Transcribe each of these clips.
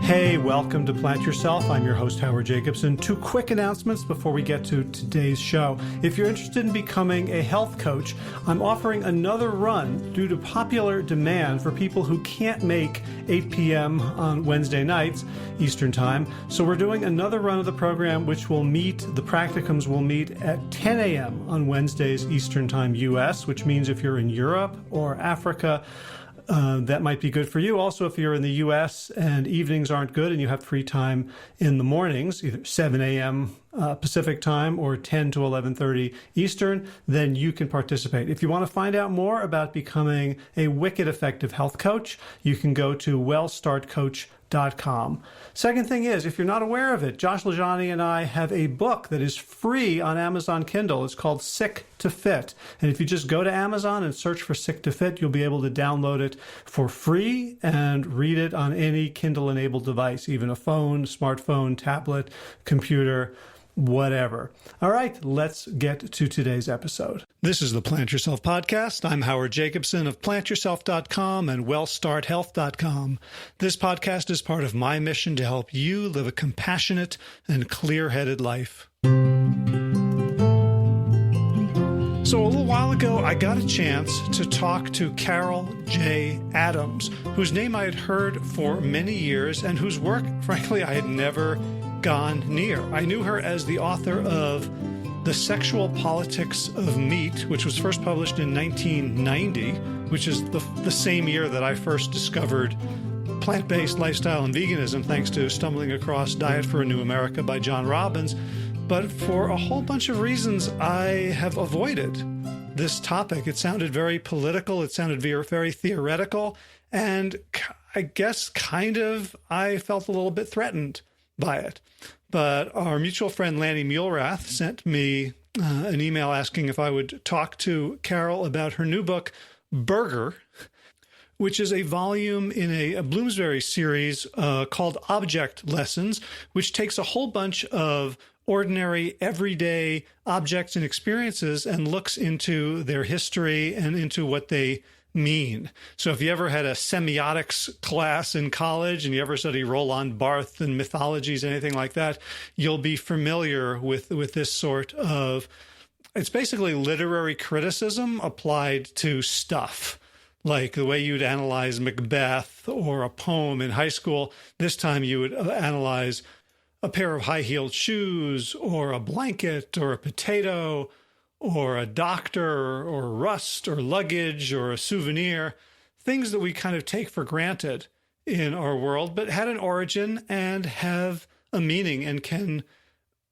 Hey, welcome to Plant Yourself. I'm your host, Howard Jacobson. Two quick announcements before we get to today's show. If you're interested in becoming a health coach, I'm offering another run due to popular demand for people who can't make 8 p.m. on Wednesday nights, Eastern Time. So we're doing another run of the program, which will meet, the practicums will meet at 10 a.m. on Wednesdays, Eastern Time, U.S., which means if you're in Europe or Africa, that might be good for you. Also, if you're in the U.S. and evenings aren't good and you have free time in the mornings, either 7 a.m. Pacific time or 10 to 11:30 Eastern, then you can participate. If you want to find out more about becoming a wicked effective health coach, you can go to wellstartcoach.com. Second thing is, if you're not aware of it, Josh LaJaunie and I have a book that is free on Amazon Kindle. It's called Sick to Fit. And if you just go to Amazon and search for Sick to Fit, you'll be able to download it for free and read it on any Kindle-enabled device, even a phone, smartphone, tablet, computer, whatever. All right, let's get to today's episode. This is the Plant Yourself Podcast. I'm Howard Jacobson of plantyourself.com and wellstarthealth.com. This podcast is part of my mission to help you live a compassionate and clear-headed life. So a little while ago, I got a chance to talk to Carol J. Adams, whose name I had heard for many years and whose work, frankly, I had never gone near. I knew her as the author of The Sexual Politics of Meat, which was first published in 1990, which is the same year that I first discovered plant-based lifestyle and veganism, thanks to stumbling across Diet for a New America by John Robbins. But for a whole bunch of reasons, I have avoided this topic. It sounded very political. It sounded very theoretical. And I guess I felt a little bit threatened by it. But our mutual friend Lanny Muhlrath sent me an email asking if I would talk to Carol about her new book, Burger, which is a volume in a Bloomsbury series called Object Lessons, which takes a whole bunch of ordinary, everyday objects and experiences and looks into their history and into what they mean. So if you ever had a semiotics class in college and you ever study Roland Barthes and mythologies, anything like that, you'll be familiar with this sort of, it's basically literary criticism applied to stuff. Like the way you'd analyze Macbeth or a poem in high school, this time you would analyze a pair of high-heeled shoes or a blanket or a potato or a doctor or rust or luggage or a souvenir, things that we kind of take for granted in our world, but had an origin and have a meaning and can,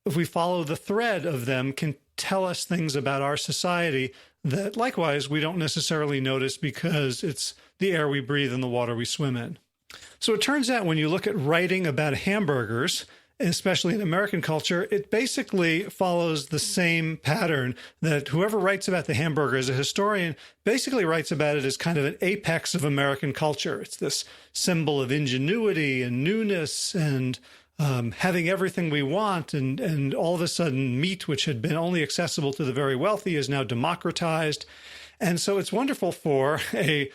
if we follow the thread of them, can tell us things about our society that likewise we don't necessarily notice because it's the air we breathe and the water we swim in. So it turns out when you look at writing about hamburgers, especially in American culture, it basically follows the same pattern that whoever writes about the hamburger as a historian basically writes about it as kind of an apex of American culture. It's this symbol of ingenuity and newness and having everything we want. And all of a sudden, meat, which had been only accessible to the very wealthy, is now democratized. And so it's wonderful for a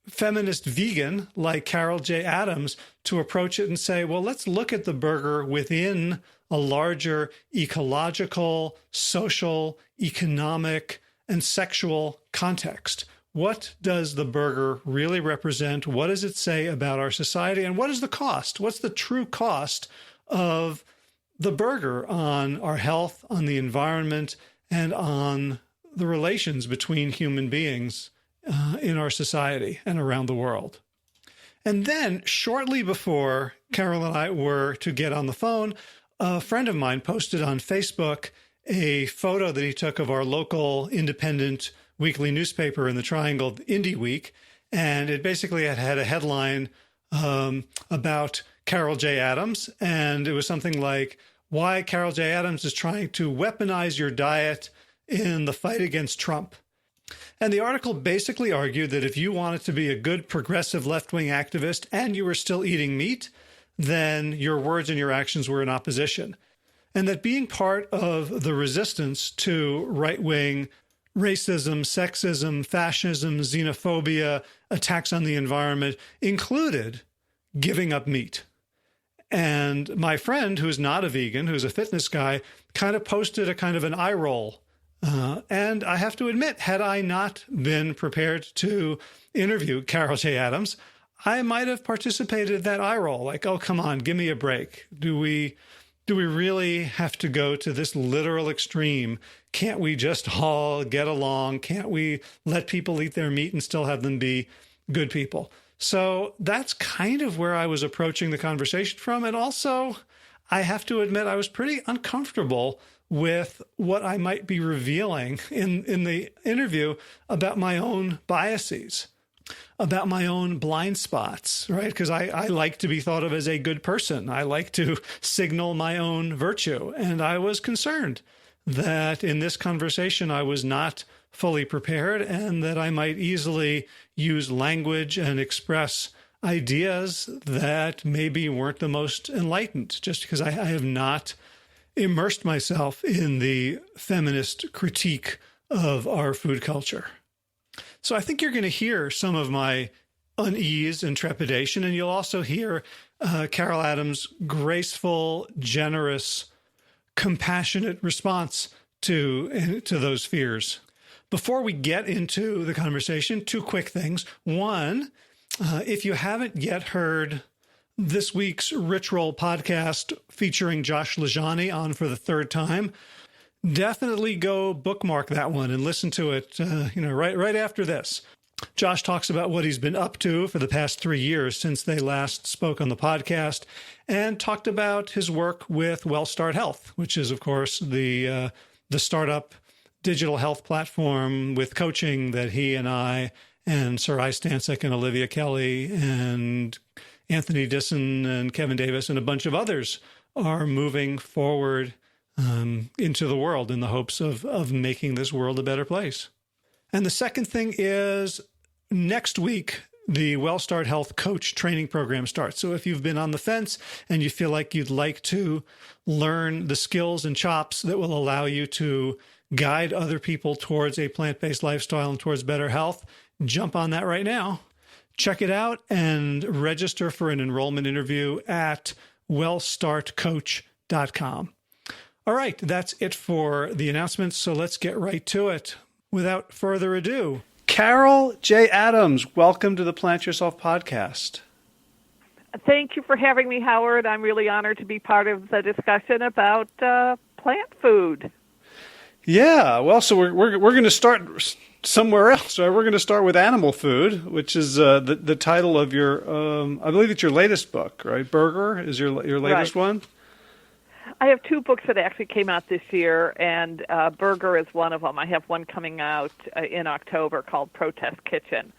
feminist-vegan like Carol J. Adams to approach it and say, well, let's look at the burger within a larger ecological, social, economic, and sexual context. What does the burger really represent? What does it say about our society? And what is the cost? What's the true cost of the burger on our health, on the environment, and on the relations between human beings in our society and around the world? And then shortly before Carol and I were to get on the phone, a friend of mine posted on Facebook a photo that he took of our local independent weekly newspaper in the Triangle, Indie Week. And it basically had a headline about Carol J. Adams. And it was something like, why Carol J. Adams is trying to weaponize your diet in the fight against Trump. And the article basically argued that if you wanted to be a good progressive left-wing activist and you were still eating meat, then your words and your actions were in opposition. And that being part of the resistance to right-wing racism, sexism, fascism, xenophobia, attacks on the environment included giving up meat. And my friend, who's not a vegan, who's a fitness guy, kind of posted a kind of an eye roll. And I have to admit, had I not been prepared to interview Carol J. Adams, I might have participated in that eye roll. Like, oh, come on, give me a break. Do we really have to go to this literal extreme? Can't we just all get along? Can't we let people eat their meat and still have them be good people? So that's kind of where I was approaching the conversation from. And also, I have to admit, I was pretty uncomfortable with what I might be revealing in the interview about my own biases, about my own blind spots, right? Because I like to be thought of as a good person. I like to signal my own virtue. And I was concerned that in this conversation, I was not fully prepared and that I might easily use language and express ideas that maybe weren't the most enlightened, just because I have not immersed myself in the feminist critique of our food culture. So I think you're going to hear some of my unease and trepidation, and you'll also hear Carol Adams' graceful, generous, compassionate response to those fears. Before we get into the conversation, two quick things. One, if you haven't yet heard this week's Rich Roll podcast featuring Josh Lajani on for the third time, definitely go bookmark that one and listen to it right after this. Josh talks about what he's been up to for the past 3 years since they last spoke on the podcast, and talked about his work with Well Start Health, which is, of course, the startup digital health platform with coaching that he and I and Sarai Stancic and Olivia Kelly and Anthony Disson and Kevin Davis and a bunch of others are moving forward into the world in the hopes of making this world a better place. And the second thing is next week, the Well Start Health Coach Training Program starts. So if you've been on the fence and you feel like you'd like to learn the skills and chops that will allow you to guide other people towards a plant-based lifestyle and towards better health, jump on that right now. Check it out and register for an enrollment interview at wellstartcoach.com. All right, that's it for the announcements, so let's get right to it. Without further ado, Carol J. Adams, welcome to the Plant Yourself podcast. Thank you for having me, Howard. I'm really honored to be part of the discussion about plant food. Yeah, well, so we're going to start somewhere else. Right? We're going to start with animal food, which is the title of your, I believe it's your latest book, right? Burger is your latest one? I have two books that actually came out this year, and Burger is one of them. I have one coming out in October called Protest Kitchen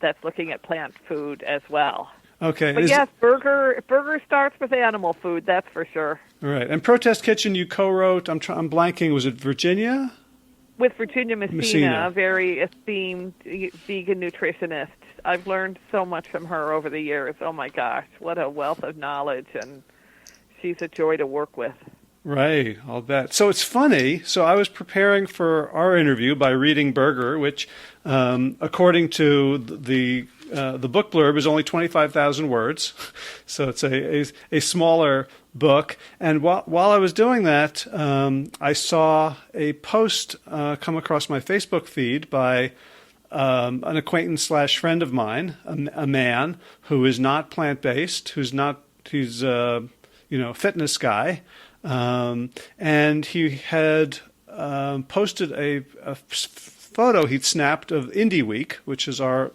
that's looking at plant food as well. Okay. But yes, Burger starts with animal food, that's for sure. Right. And Protest Kitchen you co-wrote, I'm blanking, was it Virginia? With Virginia Messina, a very esteemed vegan nutritionist. I've learned so much from her over the years. Oh my gosh, what a wealth of knowledge, and she's a joy to work with. Right, I'll bet. So it's funny. So I was preparing for our interview by reading Burger, which, according to the book blurb, is only 25,000 words. So it's a smaller book. And while I was doing that, I saw a post come across my Facebook feed by an acquaintance / friend of mine, a man who is not plant-based, he's a fitness guy. And he had posted a photo he'd snapped of Indie Week, which is our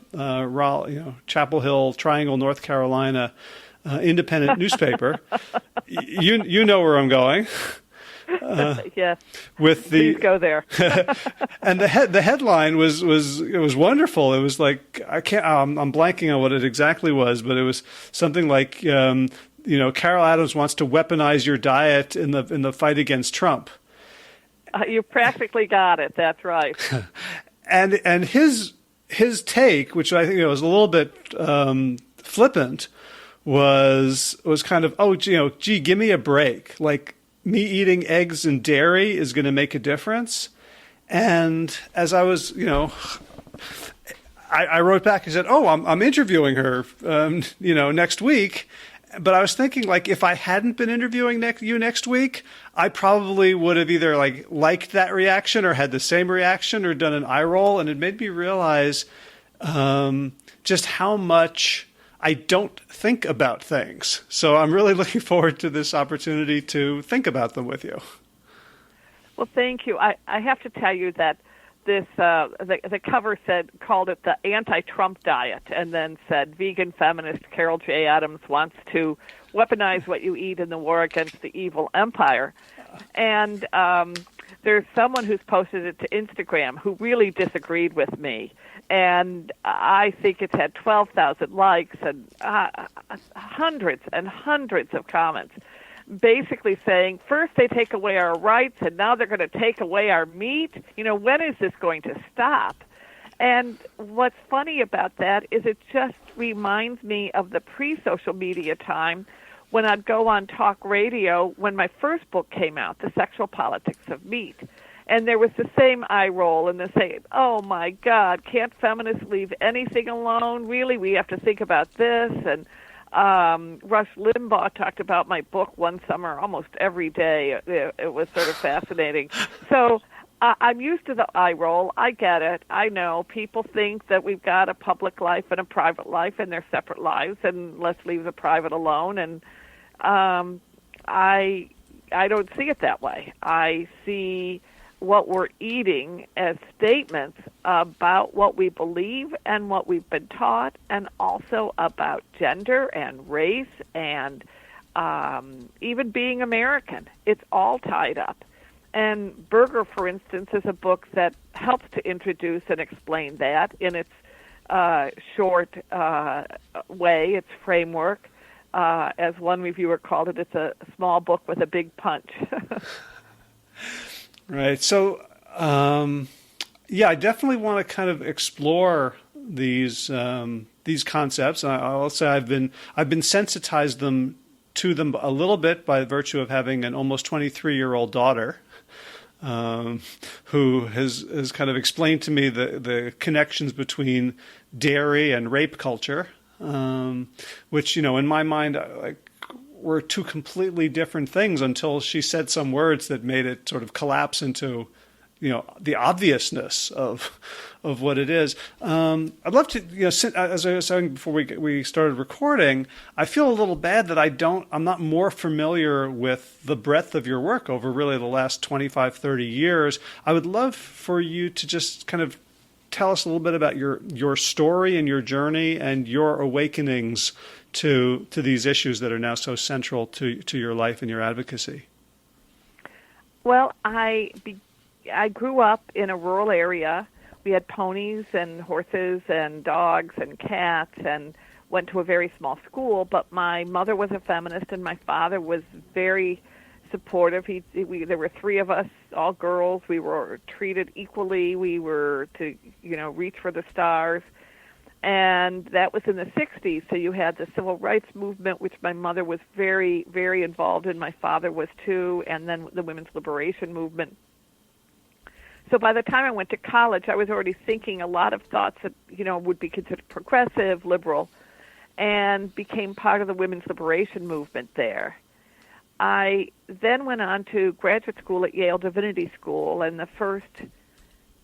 Chapel Hill, Triangle, North Carolina independent newspaper. You know where I'm going. Yes. Please go there. And the headline was wonderful. It was like I'm blanking on what it exactly was, but it was something like Carol Adams wants to weaponize your diet in the fight against Trump. You practically got it. That's right. And his take, which I think was a little bit flippant, was kind of, give me a break. Like, me eating eggs and dairy is going to make a difference. And as I was, I wrote back and said, I'm interviewing her, next week. But I was thinking, like, if I hadn't been interviewing you next week, I probably would have either liked that reaction or had the same reaction or done an eye roll. And it made me realize just how much I don't think about things. So I'm really looking forward to this opportunity to think about them with you. Well, thank you. I have to tell you that this the cover called it the anti-Trump diet, and then said vegan feminist Carol J. Adams wants to weaponize what you eat in the war against the evil empire. And there's someone who's posted it to Instagram who really disagreed with me, and I think it's had 12,000 likes and hundreds and hundreds of comments, basically saying, first they take away our rights, and now they're going to take away our meat. When is this going to stop? And what's funny about that is it just reminds me of the pre-social media time when I'd go on talk radio when my first book came out, The Sexual Politics of Meat. And there was the same eye roll and the same, oh my God, can't feminists leave anything alone? Really, we have to think about this. And Rush Limbaugh talked about my book one summer almost every day. It was sort of fascinating. So I'm used to the eye roll. I get it. I know people think that we've got a public life and a private life, and they're separate lives, and let's leave the private alone. And I don't see it that way. I see what we're eating as statements about what we believe and what we've been taught, and also about gender and race and even being American. It's all tied up. And Burger, for instance, is a book that helps to introduce and explain that in its short way, its framework. As one reviewer called it, it's a small book with a big punch. Right. So, I definitely want to kind of explore these concepts. I'll say I've been sensitized to them a little bit by virtue of having an almost 23-year-old daughter, who has kind of explained to me the connections between dairy and rape culture, which, in my mind, were two completely different things until she said some words that made it sort of collapse into, the obviousness of what it is. I'd love to, as I was saying before we started recording, I feel a little bad that I'm not more familiar with the breadth of your work over really the last 25, 30 years. I would love for you to just kind of tell us a little bit about your story and your journey and your awakenings to these issues that are now so central to your life and your advocacy. Well, I grew up in a rural area. We had ponies and horses and dogs and cats, and went to a very small school. But my mother was a feminist, and my father was very supportive. There were three of us, all girls. We were treated equally. We were to, reach for the stars. And that was in the 60s. So you had the civil rights movement, which my mother was very, very involved in. My father was too. And then the women's liberation movement. So by the time I went to college, I was already thinking a lot of thoughts that, would be considered progressive, liberal, and became part of the women's liberation movement there. I then went on to graduate school at Yale Divinity School, and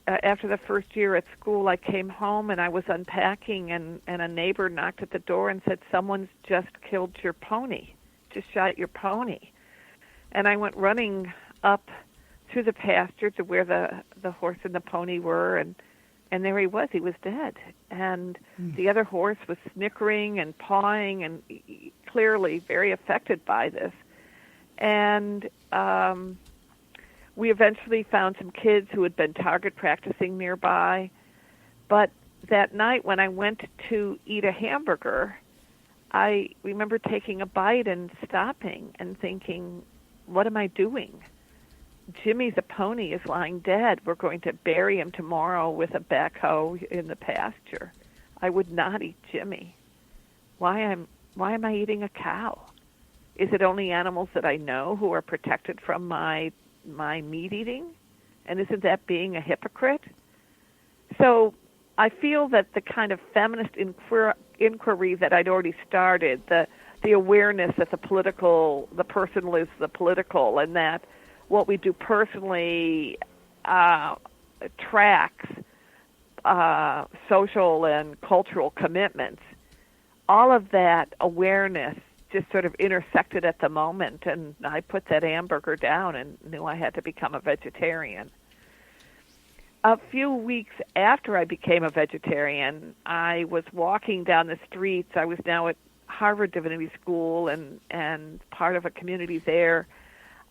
after the first year at school, I came home and I was unpacking, and a neighbor knocked at the door and said, "Someone's just killed your pony, just shot your pony." And I went running up through the pasture to where the horse and the pony were, and there he was. He was dead. And the other horse was snickering and pawing and clearly very affected by this. And we eventually found some kids who had been target practicing nearby. But that night when I went to eat a hamburger, I remember taking a bite and stopping and thinking, what am I doing? Jimmy the pony is lying dead. We're going to bury him tomorrow with a backhoe in the pasture. I would not eat Jimmy. Why am I eating a cow? Is it only animals that I know who are protected from my meat eating? And isn't that being a hypocrite? So I feel that the kind of feminist inquiry that I'd already started, the the awareness that the person lives the political, and that what we do personally tracks social and cultural commitments. All of that awareness just sort of intersected at the moment, and I put that hamburger down and knew I had to become a vegetarian. A few weeks after I became a vegetarian, I was walking down the streets. I was now at Harvard Divinity School and part of a community there.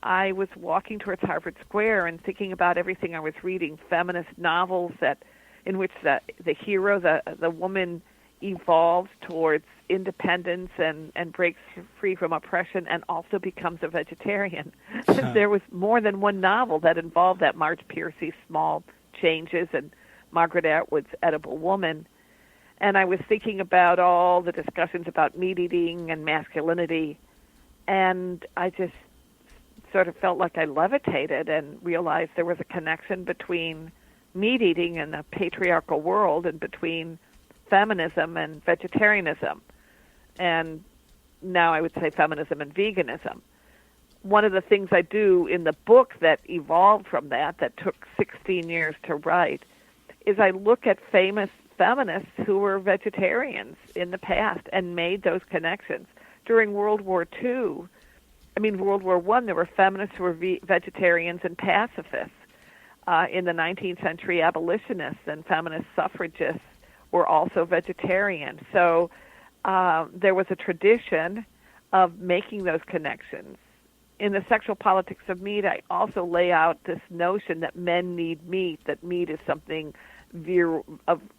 I was walking towards Harvard Square and thinking about everything I was reading, feminist novels in which the hero, the woman, evolves towards independence and breaks free from oppression and also becomes a vegetarian. There was more than one novel that involved that. Marge Piercy's Small Changes and Margaret Atwood's Edible Woman. And I was thinking about all the discussions about meat eating and masculinity, and I just sort of felt like I levitated and realized there was a connection between meat eating and the patriarchal world and between feminism and vegetarianism. And now I would say feminism and veganism. One of the things I do in the book that evolved from that took 16 years to write, is I look at famous feminists who were vegetarians in the past and made those connections. During World War I, there were feminists who were vegetarians and pacifists. In the 19th century, abolitionists and feminist suffragists were also vegetarian. So there was a tradition of making those connections. In the Sexual Politics of Meat, I also lay out this notion that men need meat, that meat is something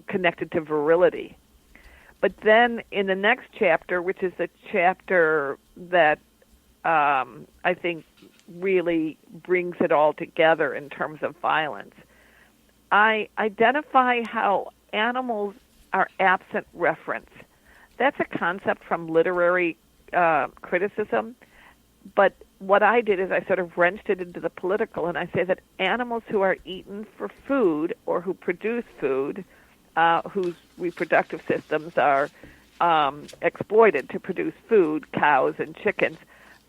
connected to virility. But then in the next chapter, which is the chapter that I think really brings it all together in terms of violence, I identify how animals are absent reference. That's a concept from literary criticism, but what I did is I sort of wrenched it into the political, and I say that animals who are eaten for food or who produce food, whose reproductive systems are exploited to produce food, cows and chickens,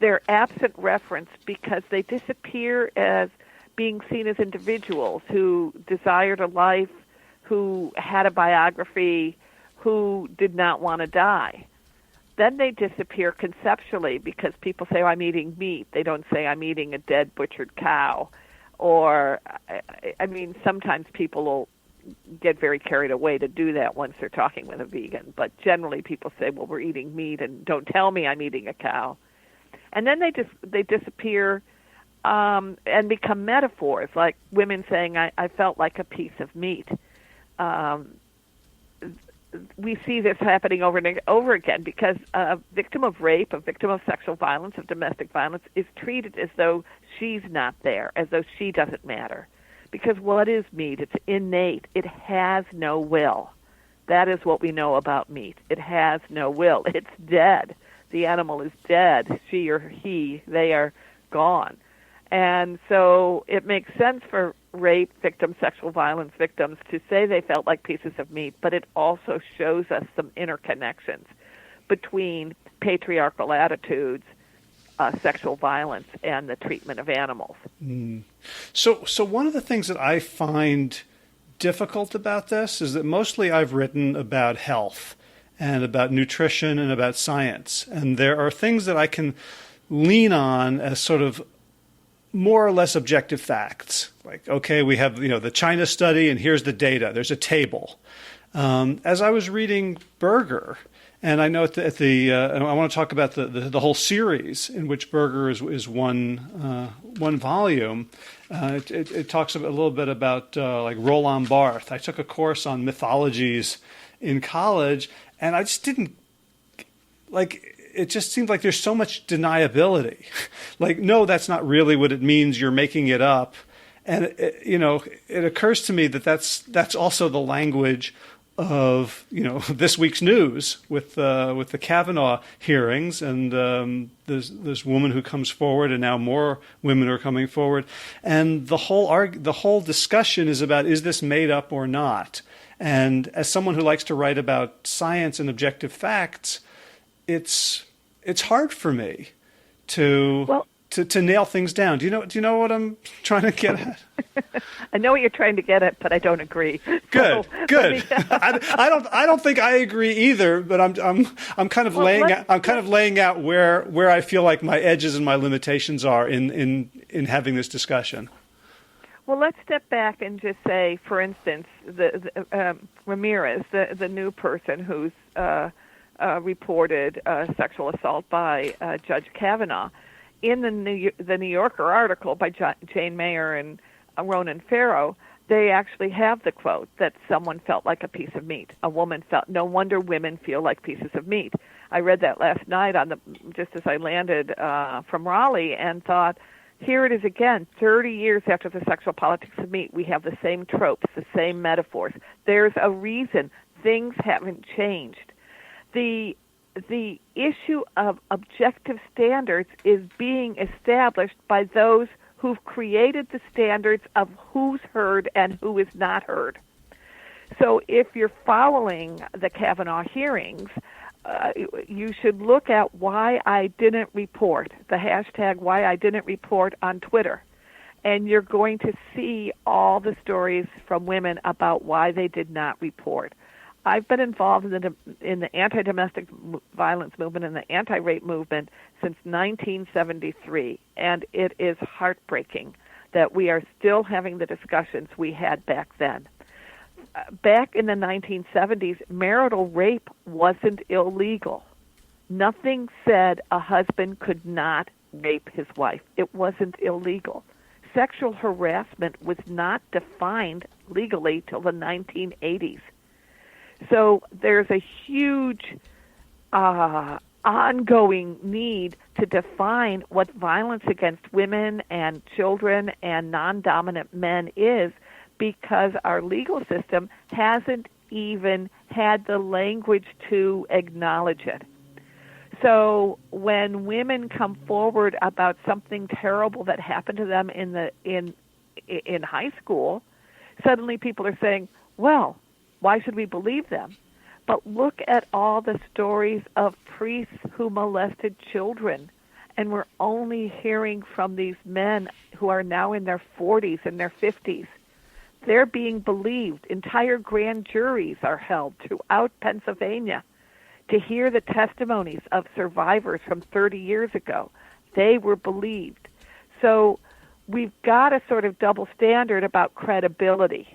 they're absent reference because they disappear as being seen as individuals who desired a life, who had a biography, who did not want to die. Then they disappear conceptually because people say, I'm eating meat. They don't say, I'm eating a dead butchered cow. Or, sometimes people will get very carried away to do that once they're talking with a vegan. But generally people say, well, we're eating meat and don't tell me I'm eating a cow. And then they disappear and become metaphors, like women saying, I felt like a piece of meat. We see this happening over and over again because a victim of rape, a victim of sexual violence, of domestic violence, is treated as though she's not there, as though she doesn't matter. Because what is meat? It's innate. It has no will. That is what we know about meat. It has no will. It's dead. The animal is dead. She or he, they are gone. And so it makes sense for rape victims, sexual violence victims, to say they felt like pieces of meat, but it also shows us some interconnections between patriarchal attitudes, sexual violence, and the treatment of animals. Mm. So one of the things that I find difficult about this is that mostly I've written about health and about nutrition and about science, and there are things that I can lean on as sort of more or less objective facts. Like, okay, we have the China study, and here's the data. There's a table. As I was reading Berger, and I know I want to talk about the whole series in which Berger is one volume. It talks a little bit about like Roland Barthes. I took a course on mythologies in college, and I just didn't like. It just seems like there's so much deniability. Like, no, that's not really what it means. You're making it up. And, it occurs to me that that's also the language of, this week's news with the Kavanaugh hearings. And there's woman who comes forward, and now more women are coming forward. And the whole discussion is about, is this made up or not? And as someone who likes to write about science and objective facts, it's it's hard for me to nail things down. Do you know what I'm trying to get at? I know what you're trying to get at, but I don't agree. Good. I don't think I agree either, but I'm kind of laying out where I feel like my edges and my limitations are in having this discussion. Well, let's step back and just say, for instance, Ramirez, the new person who's reported sexual assault by Judge Kavanaugh, in the New Yorker article by Jane Mayer and Ronan Farrow, they actually have the quote that someone felt like a piece of meat. A woman felt, no wonder women feel like pieces of meat. I read that last night just as I landed from Raleigh and thought, here it is again, 30 years after the sexual politics of meat, we have the same tropes, the same metaphors. There's a reason things haven't changed. The issue of objective standards is being established by those who've created the standards of who's heard and who is not heard. So if you're following the Kavanaugh hearings, you should look at why I didn't report, the hashtag why I didn't report on Twitter. And you're going to see all the stories from women about why they did not report. I've been involved in the anti-domestic violence movement and the anti-rape movement since 1973, and it is heartbreaking that we are still having the discussions we had back then. Back in the 1970s, marital rape wasn't illegal. Nothing said a husband could not rape his wife. It wasn't illegal. Sexual harassment was not defined legally till the 1980s. So there's a huge ongoing need to define what violence against women and children and non-dominant men is, because our legal system hasn't even had the language to acknowledge it. So when women come forward about something terrible that happened to them in high school, suddenly people are saying, well, why should we believe them? But look at all the stories of priests who molested children, and we're only hearing from these men who are now in their 40s and their 50s. They're being believed. Entire grand juries are held throughout Pennsylvania to hear the testimonies of survivors from 30 years ago. They were believed. So we've got a sort of double standard about credibility.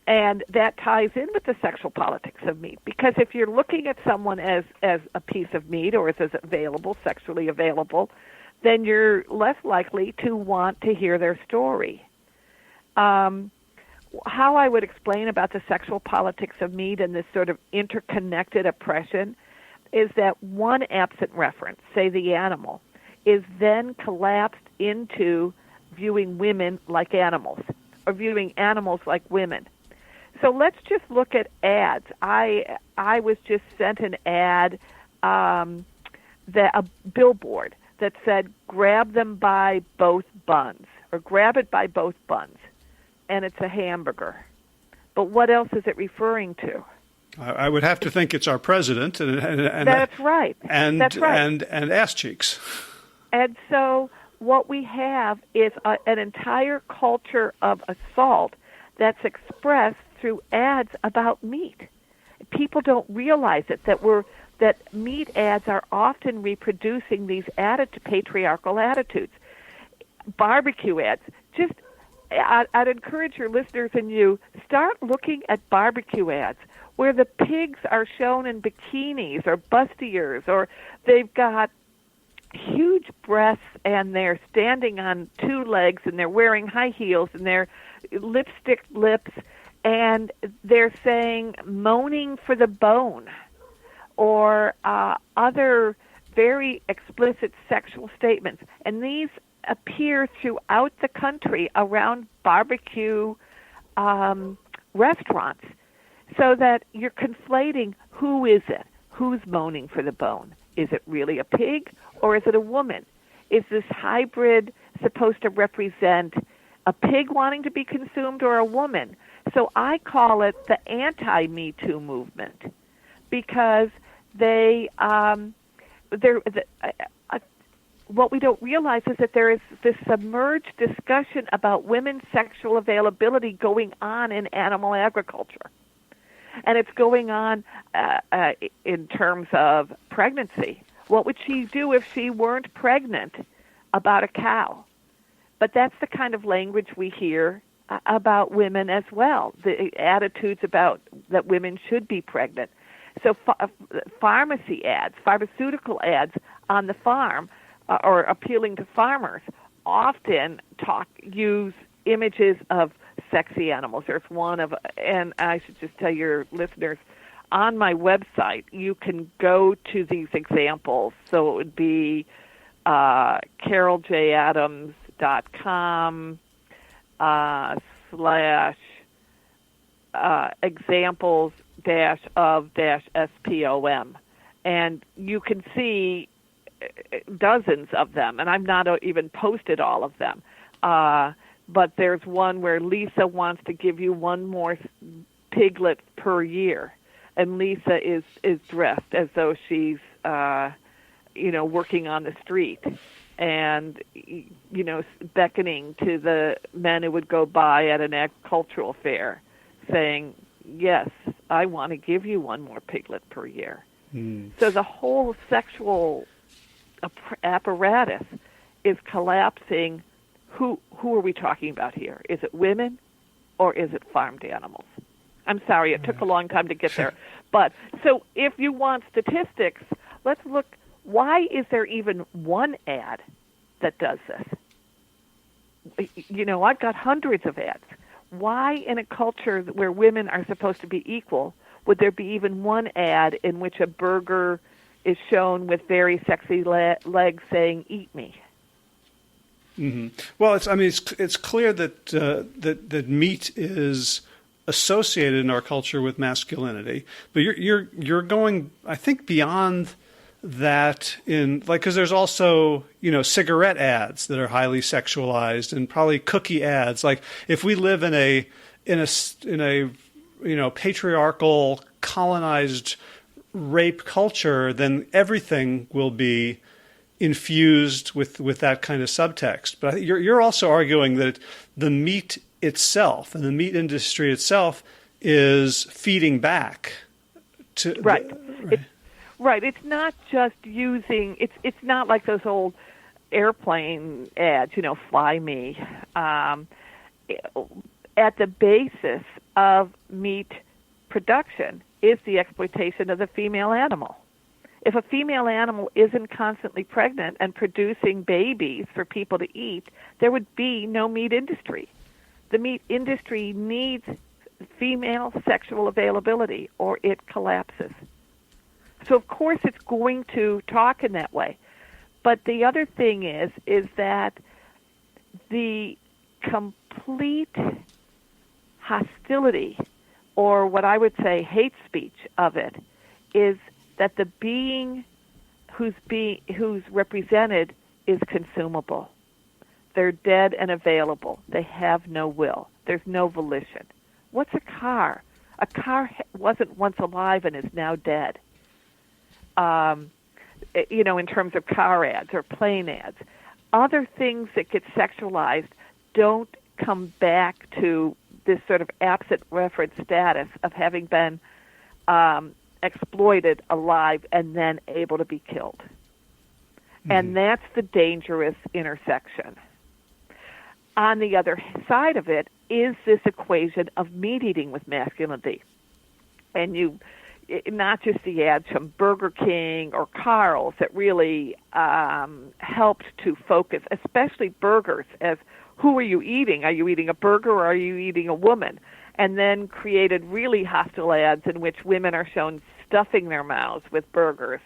And that ties in with the sexual politics of meat, because if you're looking at someone as a piece of meat or as available, sexually available, then you're less likely to want to hear their story. How I would explain about the sexual politics of meat and this sort of interconnected oppression is that one absent reference, say the animal, is then collapsed into viewing women like animals or viewing animals like women. So let's just look at ads. I was just sent an ad, a billboard that said, grab them by both buns, or grab it by both buns. And it's a hamburger. But what else is it referring to? I would have to think it's our president. And that's right. That's right. And ass cheeks. And so what we have is an entire culture of assault that's expressed through ads about meat. People don't realize it, that meat ads are often reproducing these patriarchal attitudes. Barbecue ads. I'd encourage your listeners and you, start looking at barbecue ads where the pigs are shown in bikinis or bustiers, or they've got huge breasts and they're standing on two legs and they're wearing high heels and they're lipstick lips, and they're saying moaning for the bone or other very explicit sexual statements. And these appear throughout the country around barbecue restaurants, so that you're conflating who is it? Who's moaning for the bone? Is it really a pig or is it a woman? Is this hybrid supposed to represent a pig wanting to be consumed or a woman? So I call it the anti-Me Too movement, because they what we don't realize is that there is this submerged discussion about women's sexual availability going on in animal agriculture. And it's going on in terms of pregnancy. What would she do if she weren't pregnant about a cow? But that's the kind of language we hear about women as well, the attitudes about that women should be pregnant. So pharmacy ads, pharmaceutical ads on the farm or appealing to farmers often use images of sexy animals. There's one of, and I should just tell your listeners, on my website, you can go to these examples. So it would be caroljadams.com / examples of SPOM. And you can see dozens of them, and I've not even posted all of them. But there's one where Lisa wants to give you one more piglet per year. And Lisa is dressed as though she's, working on the street and, beckoning to the men who would go by at an agricultural fair saying, yes, I want to give you one more piglet per year. So the whole sexual apparatus is collapsing. Who are we talking about here? Is it women or is it farmed animals? I'm sorry, it took a long time to get there. But so if you want statistics, let's look, why is there even one ad that does this? I've got hundreds of ads. Why in a culture where women are supposed to be equal would there be even one ad in which a burger is shown with very sexy legs saying, eat me? Mm-hmm. Well, it's clear that that meat is associated in our culture with masculinity, but you're going, I think, beyond that because there's also cigarette ads that are highly sexualized and probably cookie ads. Like if we live in a patriarchal colonized rape culture, then everything will be infused with that kind of subtext. But you're also arguing that the meat itself and the meat industry itself is feeding back to right. It's not just using. It's not like those old airplane ads. Fly me. At the basis of meat production is the exploitation of the female animal. If a female animal isn't constantly pregnant and producing babies for people to eat, there would be no meat industry. The meat industry needs female sexual availability or it collapses. So, of course, it's going to talk in that way. But the other thing is that the complete hostility, or what I would say hate speech of it, is that the being who's represented is consumable. They're dead and available. They have no will. There's no volition. What's a car? A car wasn't once alive and is now dead. In terms of car ads or plane ads. Other things that get sexualized don't come back to this sort of absent reference status of having been exploited alive and then able to be killed. Mm-hmm. And that's the dangerous intersection. On the other side of it is this equation of meat eating with masculinity. And not just the ads from Burger King or Carl's that really helped to focus, especially burgers, as who are you eating? Are you eating a burger or are you eating a woman? And then created really hostile ads in which women are shown stuffing their mouths with burgers.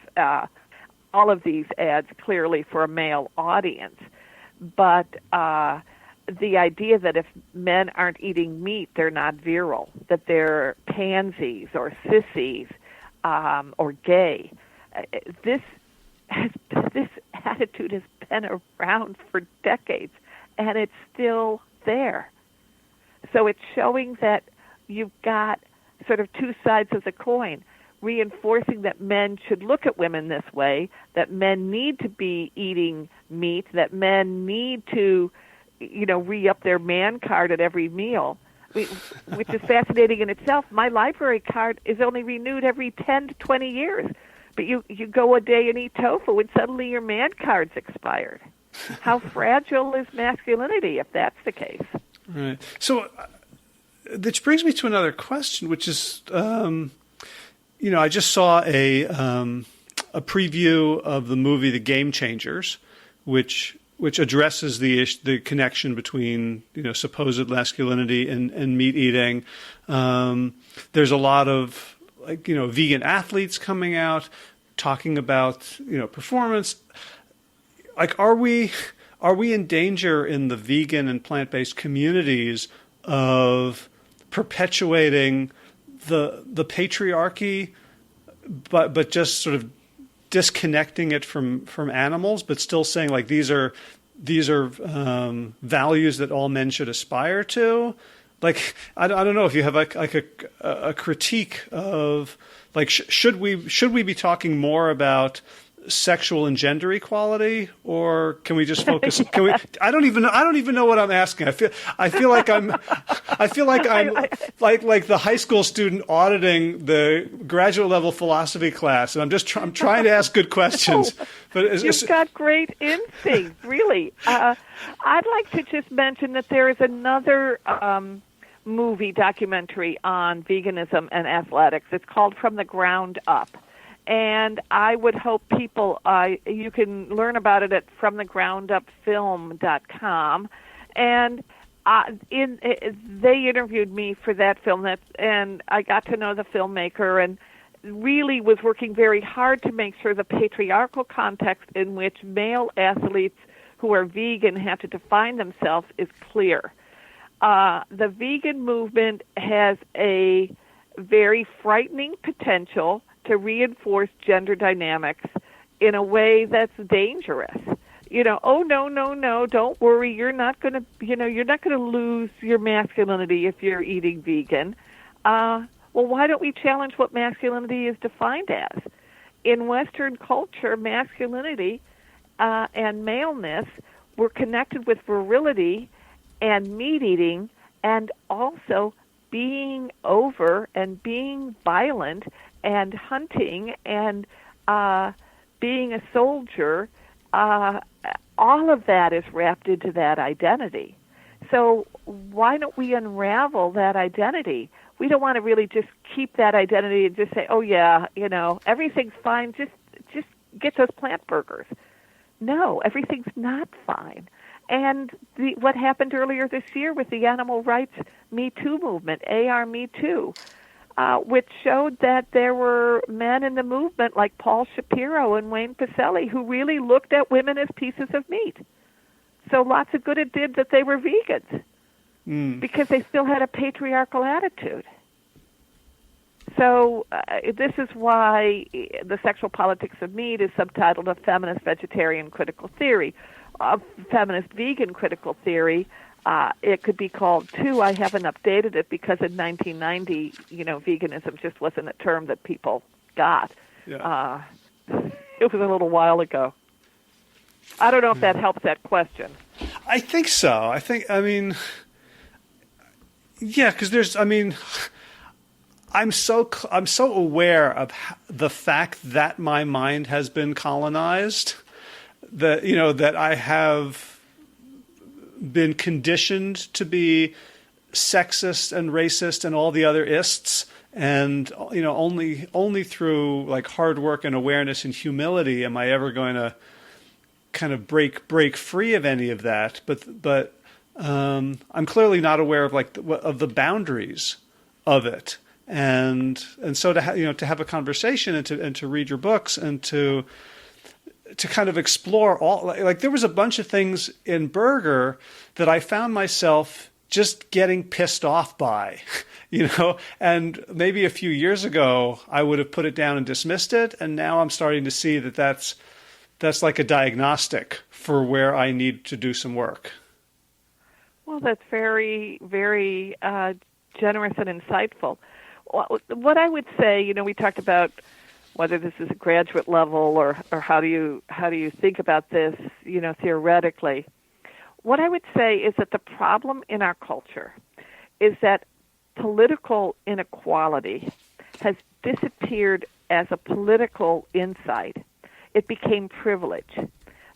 All of these ads clearly for a male audience. But the idea that if men aren't eating meat, they're not virile, that they're pansies or sissies or gay. This attitude has been around for decades, and it's still there. So it's showing that you've got sort of two sides of the coin. reinforcing that men should look at women this way, that men need to be eating meat, that men need to, re-up their man card at every meal, which is fascinating in itself. My library card is only renewed every 10 to 20 years. But you go a day and eat tofu, and suddenly your man card's expired. How fragile is masculinity if that's the case? Right. So, which brings me to another question, which is, I just saw a preview of the movie The Game Changers, which addresses the connection between supposed masculinity and meat eating. There's a lot of vegan athletes coming out talking about performance. Like, are we in danger in the vegan and plant-based communities of perpetuating the patriarchy, but just sort of disconnecting it from animals, but still saying like these are values that all men should aspire to? Like, I don't know if you have a critique of like should we be talking more about sexual and gender equality, or can we just focus? Can we? I don't even know what I'm asking. I feel like I'm like the high school student auditing the graduate level philosophy class, and I'm trying to ask good questions. But you've got great instinct, really. I'd like to just mention that there is another movie documentary on veganism and athletics. It's called From the Ground Up. And I would hope people, you can learn about it at fromthegroundupfilm.com. And they interviewed me for that film, and I got to know the filmmaker and really was working very hard to make sure the patriarchal context in which male athletes who are vegan have to define themselves is clear. The vegan movement has a very frightening potential to reinforce gender dynamics in a way that's dangerous. Oh no, don't worry, you're not going to lose your masculinity if you're eating vegan. Well, why don't we challenge what masculinity is defined as? In Western culture, masculinity and maleness were connected with virility and meat eating, and also being over and being violent and hunting and being a soldier. All of that is wrapped into that identity. So why don't we unravel that identity? We don't want to really just keep that identity and just say, oh yeah, everything's fine, just get those plant burgers. No, everything's not fine. And what happened earlier this year with the animal rights Me Too movement, AR Me Too, which showed that there were men in the movement like Paul Shapiro and Wayne Pacelli who really looked at women as pieces of meat. So lots of good it did that they were vegans because they still had a patriarchal attitude. So this is why The Sexual Politics of Meat is subtitled A Feminist-Vegetarian Critical Theory. A feminist-vegan critical theory. It could be called, too, I haven't updated it because in 1990, veganism just wasn't a term that people got. Yeah. It was a little while ago. I don't know if that helps that question. I think so. Because I'm so aware of the fact that my mind has been colonized, that I have been conditioned to be sexist and racist and all the other ists, and only through like hard work and awareness and humility am I ever going to kind of break free of any of that. But I'm clearly not aware of of the boundaries of it, and so to have a conversation and to read your books and to kind of explore all, like there was a bunch of things in Burger that I found myself just getting pissed off by, and maybe a few years ago I would have put it down and dismissed it. And now I'm starting to see that that's like a diagnostic for where I need to do some work. Well, that's very, very generous and insightful. what I would say, we talked about whether this is a graduate level or how do you think about this, theoretically. What I would say is that the problem in our culture is that political inequality has disappeared as a political insight. It became privilege.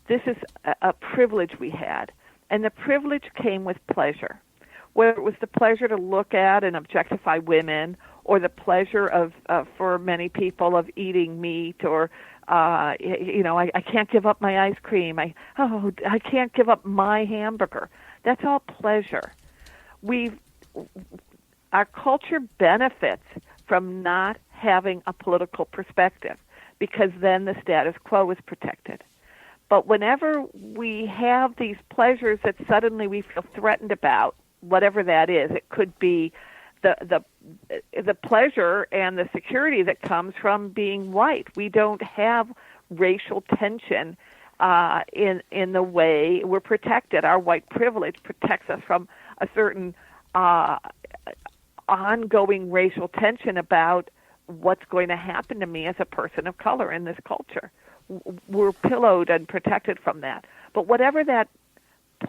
This is a privilege we had, and the privilege came with pleasure. Whether it was the pleasure to look at and objectify women, or the pleasure of, for many people, of eating meat, or I can't give up my ice cream. I can't give up my hamburger. That's all pleasure. Our culture benefits from not having a political perspective, because then the status quo is protected. But whenever we have these pleasures that suddenly we feel threatened about, whatever that is, it could be the pleasure and the security that comes from being white. We don't have racial tension in the way we're protected. Our white privilege protects us from a certain ongoing racial tension about what's going to happen to me as a person of color in this culture. We're pillowed and protected from that. But whatever that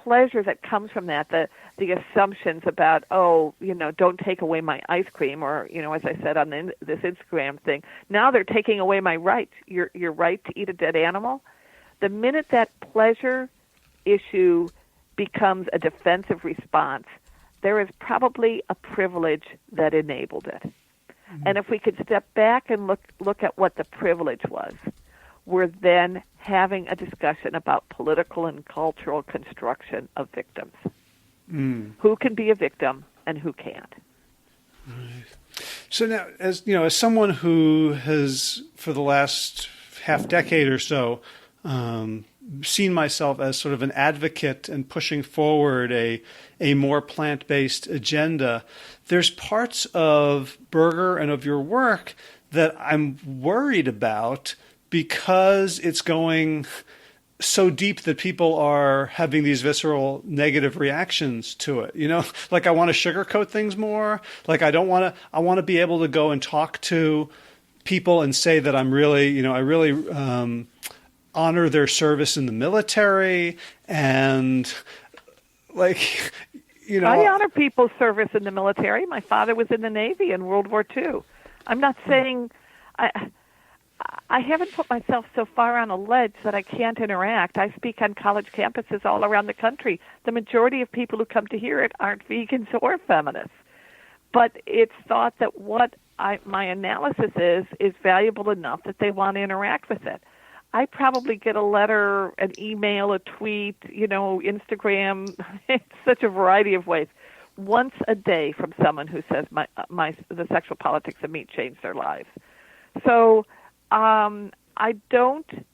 pleasure that comes from that, the assumptions about, don't take away my ice cream, or, as I said on this Instagram thing, now they're taking away my right, your right to eat a dead animal. The minute that pleasure issue becomes a defensive response, there is probably a privilege that enabled it. Mm-hmm. And if we could step back and look at what the privilege was, we're then having a discussion about political and cultural construction of victims. Who can be a victim and who can't? Right. So now, as someone who has, for the last half decade or so, seen myself as sort of an advocate and pushing forward a more plant-based agenda, there's parts of Burger and of your work that I'm worried about, because it's going so deep that people are having these visceral negative reactions to it. Like, I want to sugarcoat things more. Like, I want to be able to go and talk to people and say that I'm really, I really honor their service in the military, and I honor people's service in the military. My father was in the Navy in World War II. I'm not saying I haven't put myself so far on a ledge that I can't interact. I speak on college campuses all around the country. The majority of people who come to hear it aren't vegans or feminists. But it's thought that what my analysis is valuable enough that they want to interact with it. I probably get a letter, an email, a tweet, Instagram. It's such a variety of ways. Once a day from someone who says the sexual politics of meat changed their lives. So I don't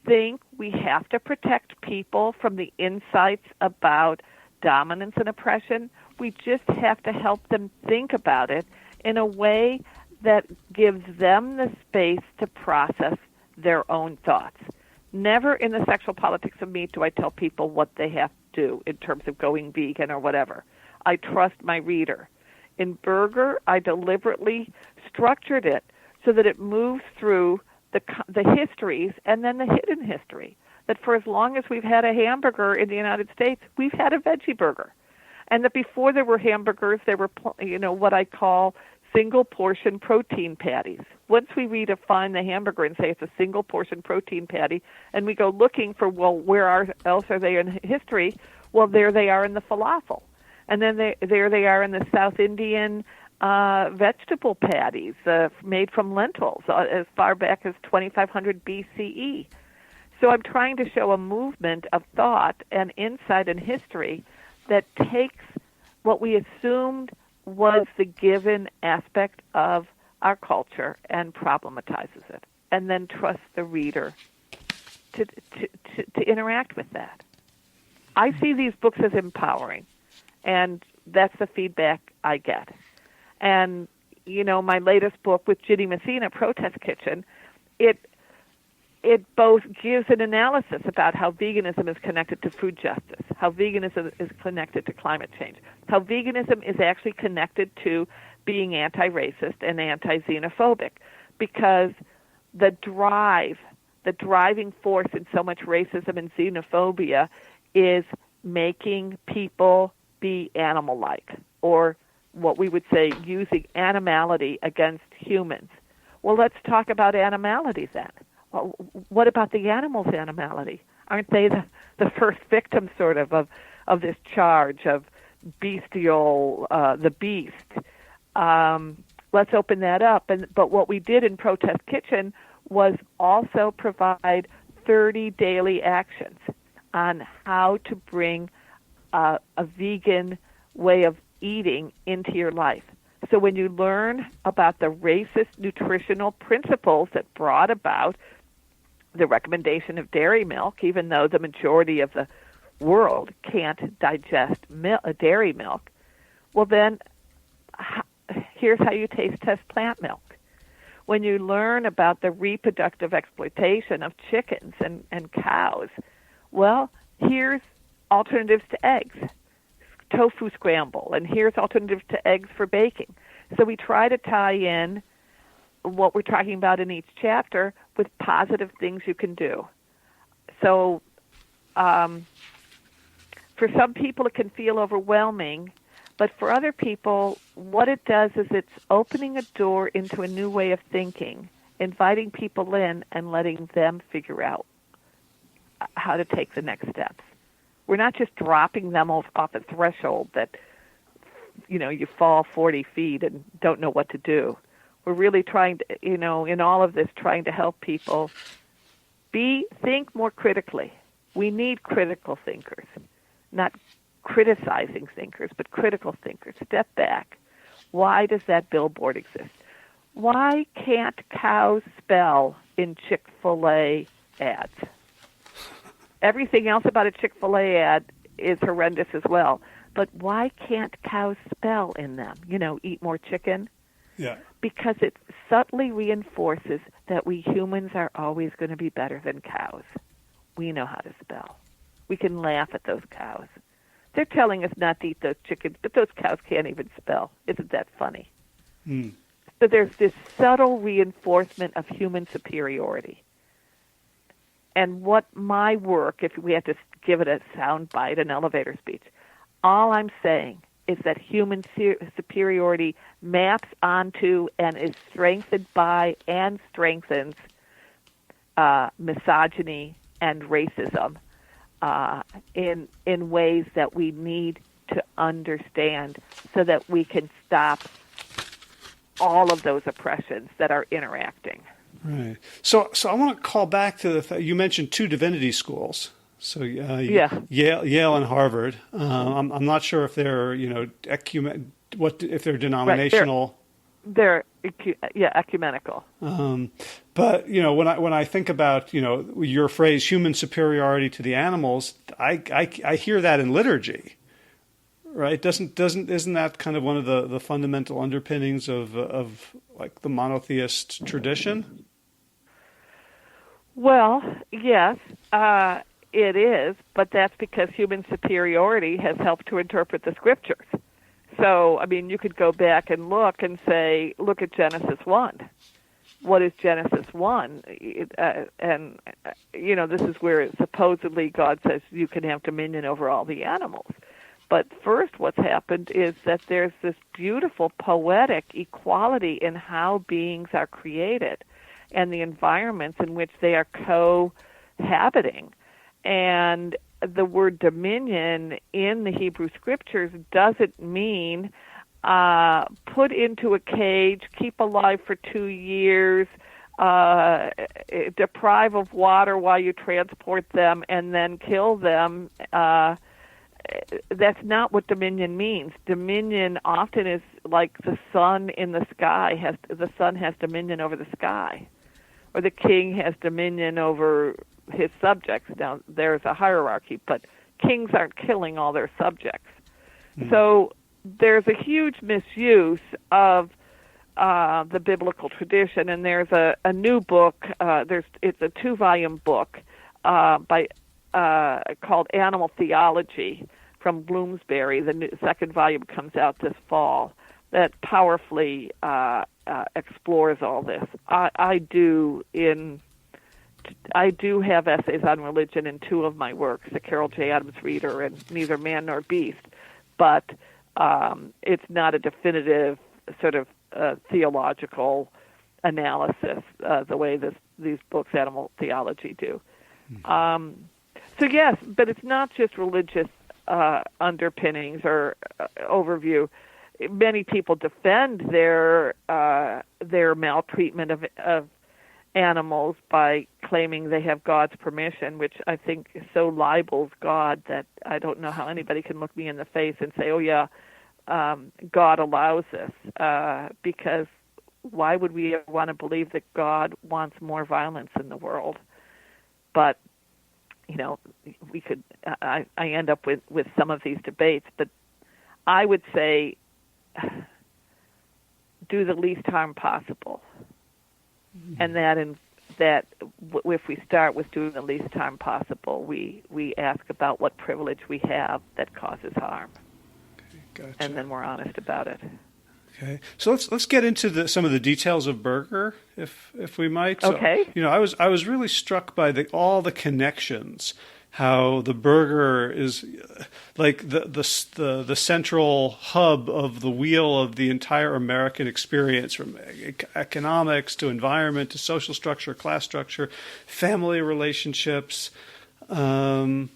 think we have to protect people from the insights about dominance and oppression. We just have to help them think about it in a way that gives them the space to process their own thoughts. Never in the sexual politics of meat do I tell people what they have to do in terms of going vegan or whatever. I trust my reader. In Burger, I deliberately structured it so that it moves through the histories and then the hidden history. That for as long as we've had a hamburger in the United States, we've had a veggie burger. And that before there were hamburgers, there were, what I call single portion protein patties. Once we redefine the hamburger and say it's a single portion protein patty, and we go looking for, where else are they in history? Well, there they are in the falafel. And then there they are in the South Indian vegetable patties made from lentils as far back as 2500 BCE. So I'm trying to show a movement of thought and insight and history that takes what we assumed was the given aspect of our culture and problematizes it, and then trusts the reader to interact with that. I see these books as empowering, and that's the feedback I get. And, my latest book with Ginny Messina, Protest Kitchen, it both gives an analysis about how veganism is connected to food justice, how veganism is connected to climate change, how veganism is actually connected to being anti-racist and anti-xenophobic, because the driving force in so much racism and xenophobia is making people be animal-like, or what we would say using animality against humans. Well, let's talk about animality then. Well, what about the animals' animality? Aren't they the first victim, sort of this charge of bestial, the beast? Let's open that up. But what we did in Protest Kitchen was also provide 30 daily actions on how to bring a vegan way of eating into your life. So when you learn about the racist nutritional principles that brought about the recommendation of dairy milk, even though the majority of the world can't digest dairy milk, well then, here's how you taste test plant milk. When you learn about the reproductive exploitation of chickens and cows, well, here's alternatives to eggs, tofu scramble, and here's alternatives to eggs for baking. So we try to tie in what we're talking about in each chapter with positive things you can do. So for some people it can feel overwhelming, but for other people, what it does is it's opening a door into a new way of thinking, inviting people in and letting them figure out how to take the next steps. We're not just dropping them off a threshold that, you fall 40 feet and don't know what to do. We're really trying to, in all of this, trying to help people think more critically. We need critical thinkers, not criticizing thinkers, but critical thinkers. Step back. Why does that billboard exist? Why can't cows spell in Chick-fil-A ads? Everything else about a Chick-fil-A ad is horrendous as well. But why can't cows spell in them? Eat more chicken? Yeah. Because it subtly reinforces that we humans are always going to be better than cows. We know how to spell. We can laugh at those cows. They're telling us not to eat those chickens, but those cows can't even spell. Isn't that funny? Mm. So there's this subtle reinforcement of human superiority. And what my work, if we had to give it a soundbite, an elevator speech, all I'm saying is that human superiority maps onto and is strengthened by and strengthens misogyny and racism in ways that we need to understand so that we can stop all of those oppressions that are interacting. Right. So I want to call back to you mentioned two divinity schools. So Yale and Harvard. I'm not sure if they're if they're denominational. They're ecumenical. But when I think about your phrase human superiority to the animals, I hear that in liturgy, right? Isn't that kind of one of the fundamental underpinnings of like the monotheist tradition? Well, yes, it is, but that's because human superiority has helped to interpret the scriptures. So, you could go back and look and say, look at Genesis 1. What is Genesis 1? This is where supposedly God says you can have dominion over all the animals. But first what's happened is that there's this beautiful poetic equality in how beings are created and the environments in which they are cohabiting. And the word dominion in the Hebrew scriptures doesn't mean put into a cage, keep alive for 2 years, deprive of water while you transport them, and then kill them. That's not what dominion means. Dominion often is like the sun in the sky. The sun has dominion over the sky, or the king has dominion over his subjects. Now, there's a hierarchy, but kings aren't killing all their subjects. Mm-hmm. So there's a huge misuse of the biblical tradition, and there's a new book. It's a 2-volume book called Animal Theology from Bloomsbury. The second volume comes out this fall that powerfully explores all this. I do have essays on religion in two of my works, the Carol J. Adams Reader and Neither Man Nor Beast, but it's not a definitive sort of theological analysis the way these books, Animal Theology, do. So yes, but it's not just religious underpinnings or overview. Many people defend their maltreatment of animals by claiming they have God's permission, which I think so libels God that I don't know how anybody can look me in the face and say, oh yeah, God allows this, because why would we ever want to believe that God wants more violence in the world? But, we could, I end up with some of these debates, but I would say do the least harm possible. And that if we start with doing the least harm possible, we ask about what privilege we have that causes harm. Okay, gotcha. And then we're honest about it. Okay, so let's get into some of the details of Burger, if we might. Okay. So, I was really struck by all the connections. How the burger is like the central hub of the wheel of the entire American experience, from economics to environment to social structure, class structure, family relationships. From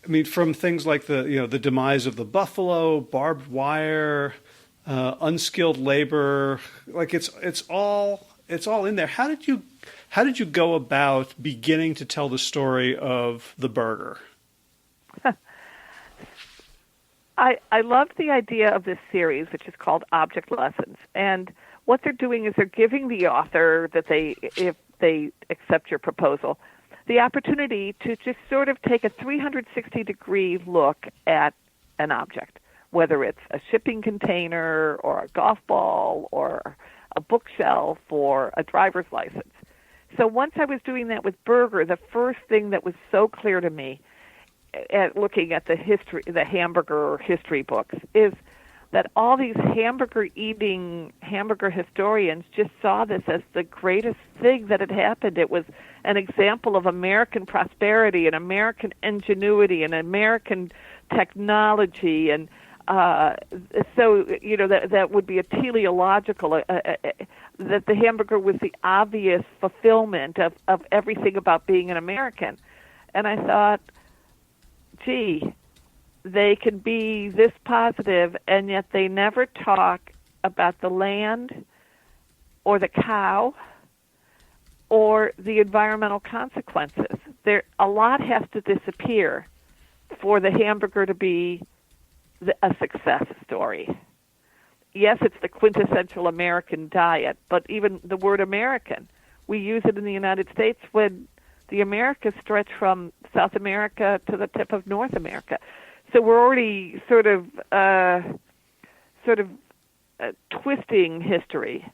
things like the demise of the buffalo, barbed wire, unskilled labor, like it's all in there. How did you go about beginning to tell the story of the burger? I loved the idea of this series, which is called Object Lessons. And what they're doing is they're giving the author, if they accept your proposal, the opportunity to just sort of take a 360-degree look at an object, whether it's a shipping container or a golf ball or a bookshelf or a driver's license. So once I was doing that with Burger, the first thing that was so clear to me at looking at the hamburger history books is that all these hamburger-eating hamburger historians just saw this as the greatest thing that had happened. It was an example of American prosperity and American ingenuity and American technology. And so, that would be a teleological, that the hamburger was the obvious fulfillment of everything about being an American. And I thought, gee, they can be this positive, and yet they never talk about the land or the cow or the environmental consequences. A lot has to disappear for the hamburger to be a success story. Yes, it's the quintessential American diet, but even the word American, we use it in the United States when the Americas stretch from South America to the tip of North America. So we're already sort of twisting history.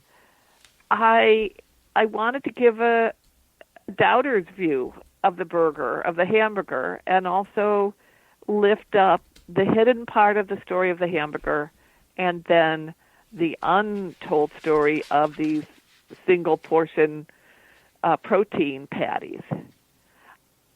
I wanted to give a doubter's view of the burger, of the hamburger, and also lift up the hidden part of the story of the hamburger and then the untold story of these single portion protein patties.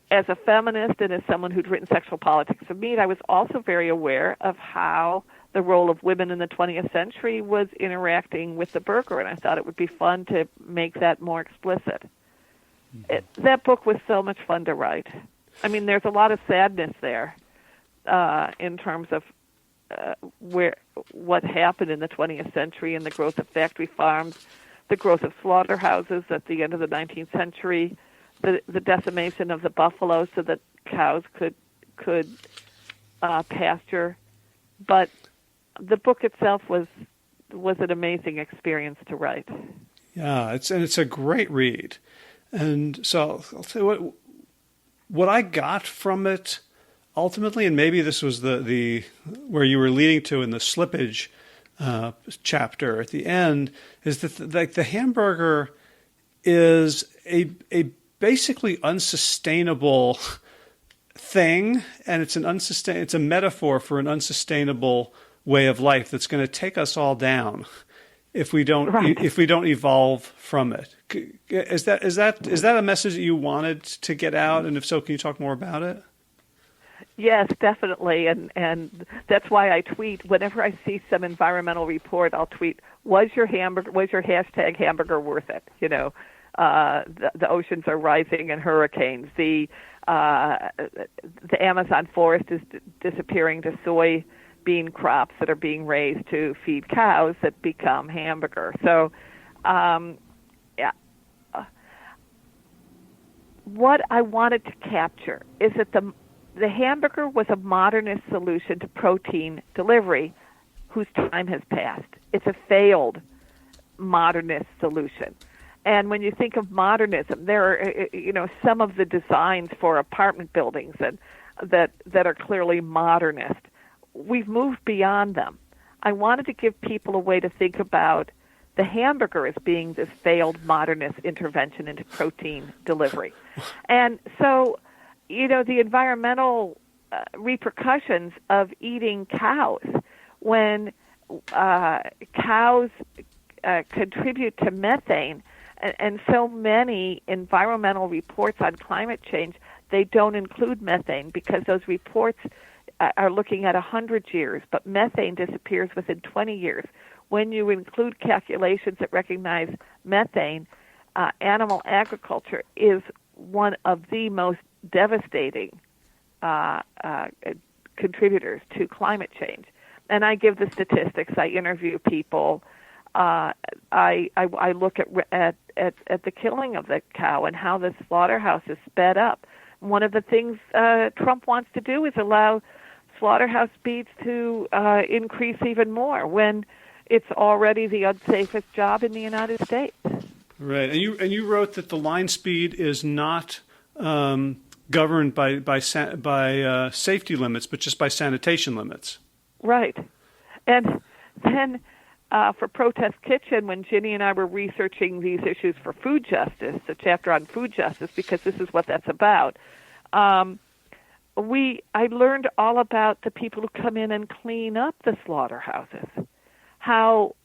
As a feminist and as someone who'd written Sexual Politics of Meat, I was also very aware of how the role of women in the 20th century was interacting with the burger, and I thought it would be fun to make that more explicit. That book was so much fun to write. I mean, there's a lot of sadness there in terms of what happened in the 20th century and the growth of factory farms, the growth of slaughterhouses at the end of the 19th century, the decimation of the buffalo so that cows could pasture. But the book itself was an amazing experience to write. Yeah, it's a great read. And so I'll tell you what I got from it ultimately, and maybe this was the where you were leading to in the slippage chapter at the end, is that the hamburger is a basically unsustainable thing, and it's a metaphor for an unsustainable way of life that's going to take us all down if we don't Right. if we don't evolve from it. Is that a message that you wanted to get out? And if so, can you talk more about it? Yes, definitely, and that's why I tweet whenever I see some environmental report. I'll tweet, was your hashtag hamburger worth it? You know, the oceans are rising in hurricanes. The Amazon forest is disappearing to soybean crops that are being raised to feed cows that become hamburger. So, what I wanted to capture is that the hamburger was a modernist solution to protein delivery whose time has passed. It's a failed modernist solution. And when you think of modernism, there are, some of the designs for apartment buildings that are clearly modernist. We've moved beyond them. I wanted to give people a way to think about the hamburger as being this failed modernist intervention into protein delivery. And so, the environmental repercussions of eating cows, when cows contribute to methane, and so many environmental reports on climate change, they don't include methane because those reports are looking at 100 years, but methane disappears within 20 years. When you include calculations that recognize methane, animal agriculture is one of the most devastating contributors to climate change. And I give the statistics. I interview people. I look at the killing of the cow and how the slaughterhouse is sped up. One of the things Trump wants to do is allow slaughterhouse speeds to increase even more when it's already the unsafest job in the United States. Right, and you wrote that the line speed is not governed by safety limits, but just by sanitation limits. Right, and then for Protest Kitchen, when Ginny and I were researching these issues for food justice, the chapter on food justice, because this is what that's about, I learned all about the people who come in and clean up the slaughterhouses, how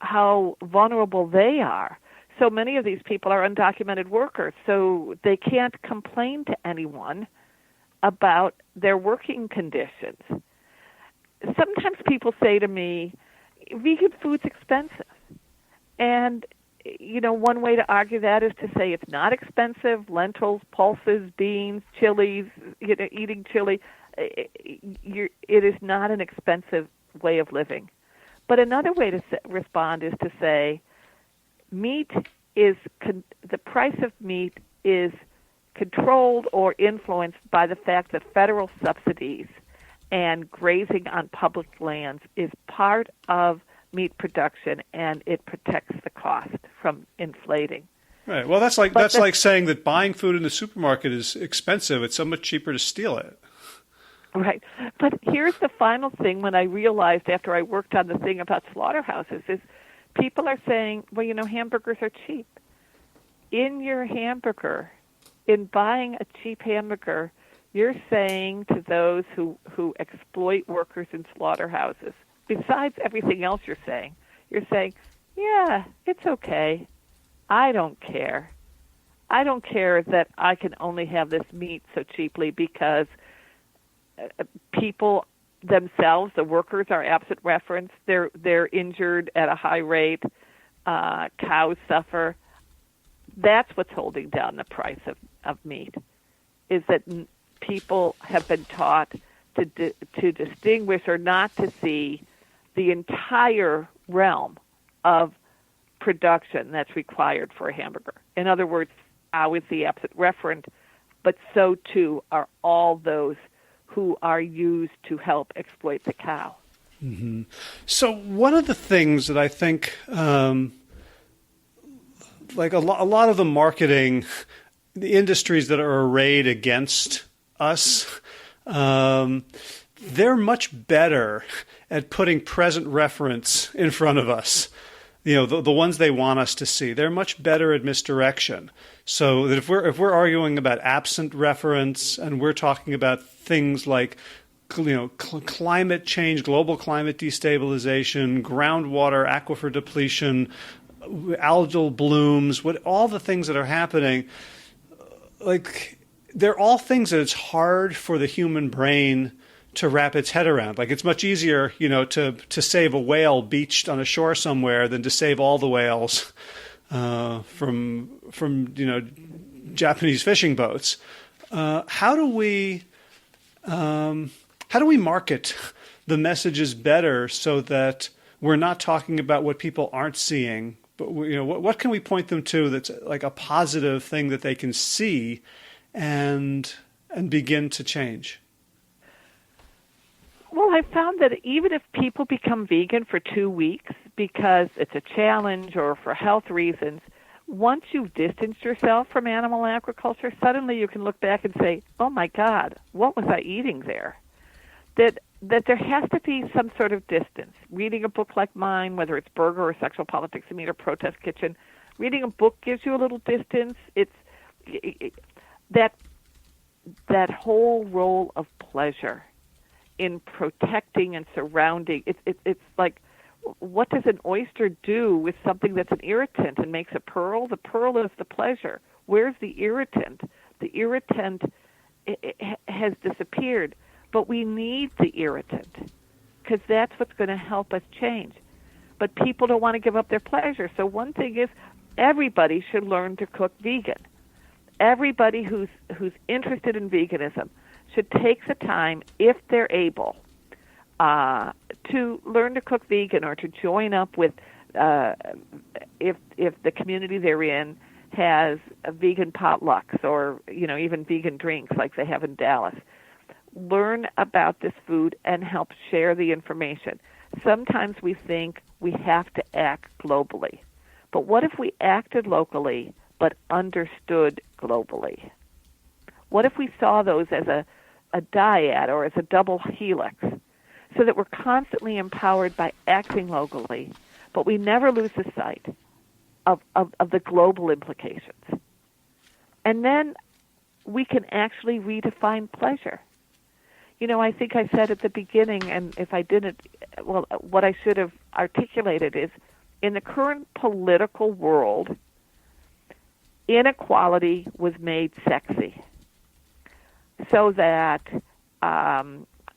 vulnerable they are. So many of these people are undocumented workers, so they can't complain to anyone about their working conditions. Sometimes people say to me, vegan food's expensive. And, one way to argue that is to say it's not expensive. Lentils, pulses, beans, chilies, eating chili, it is not an expensive way of living. But another way to respond is to say, the price of meat is controlled or influenced by the fact that federal subsidies and grazing on public lands is part of meat production, and it protects the cost from inflating. Right. Well, that's like saying that buying food in the supermarket is expensive. It's so much cheaper to steal it. Right. But here's the final thing when I realized after I worked on the thing about slaughterhouses is people are saying, well, hamburgers are cheap. In your hamburger, in buying a cheap hamburger, you're saying to those who exploit workers in slaughterhouses, besides everything else you're saying, yeah, it's okay. I don't care. I don't care that I can only have this meat so cheaply because people themselves, the workers, are absent reference. They're injured at a high rate. Cows suffer. That's what's holding down the price of meat, is that people have been taught to distinguish or not to see the entire realm of production that's required for a hamburger. In other words, cow is the absent referent, but so too are all those who are used to help exploit the cow. Mm-hmm. So one of the things that I think, like a lot of the marketing, the industries that are arrayed against us, they're much better at putting present reference in front of us. The ones they want us to see. They're much better at misdirection. So that if we're arguing about absent reference and we're talking about things like climate change, global climate destabilization, groundwater, aquifer depletion, algal blooms, all the things that are happening, like they're all things that it's hard for the human brain to wrap its head around. Like it's much easier, to save a whale beached on a shore somewhere than to save all the whales from Japanese fishing boats. How do we market the messages better so that we're not talking about what people aren't seeing, but what can we point them to that's like a positive thing that they can see and begin to change? Well, I found that even if people become vegan for 2 weeks because it's a challenge or for health reasons, once you've distanced yourself from animal agriculture, suddenly you can look back and say, oh my God, what was I eating there? That there has to be some sort of distance. Reading a book like mine, whether it's Burger or Sexual Politics and Meat or Protest Kitchen, reading a book gives you a little distance. That whole role of pleasure in protecting and surrounding. It's like, what does an oyster do with something that's an irritant and makes a pearl? The pearl is the pleasure. Where's the irritant? The irritant has disappeared, but we need the irritant because that's what's going to help us change. But people don't want to give up their pleasure. So one thing is everybody should learn to cook vegan. Everybody who's interested in veganism should take the time, if they're able, to learn to cook vegan or to join up with, if the community they're in has a vegan potlucks or even vegan drinks like they have in Dallas. Learn about this food and help share the information. Sometimes we think we have to act globally, but what if we acted locally but understood globally? What if we saw those as a dyad or as a double helix so that we're constantly empowered by acting locally, but we never lose the sight of the global implications? And then we can actually redefine pleasure. I think I said at the beginning, and if I didn't, well, what I should have articulated is, in the current political world, inequality was made sexy, so that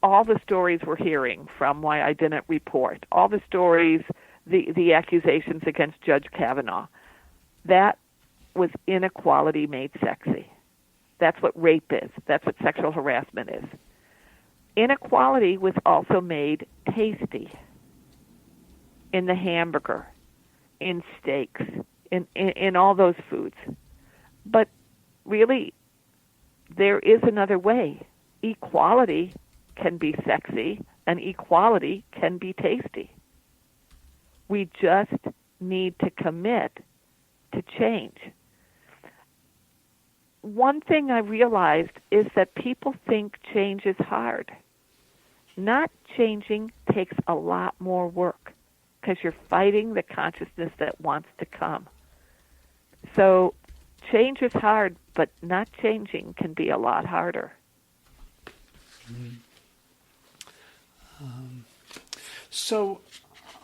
all the stories we're hearing from Why I Didn't Report, all the stories, the accusations against Judge Kavanaugh, that was inequality made sexy. That's what rape is. That's what sexual harassment is. Inequality was also made tasty in the hamburger, in steaks, in all those foods. But really, there is another way. Equality can be sexy, and equality can be tasty. We just need to commit to change. One thing I realized is that people think change is hard. Not changing takes a lot more work because you're fighting the consciousness that wants to come. So change is hard, but not changing can be a lot harder. So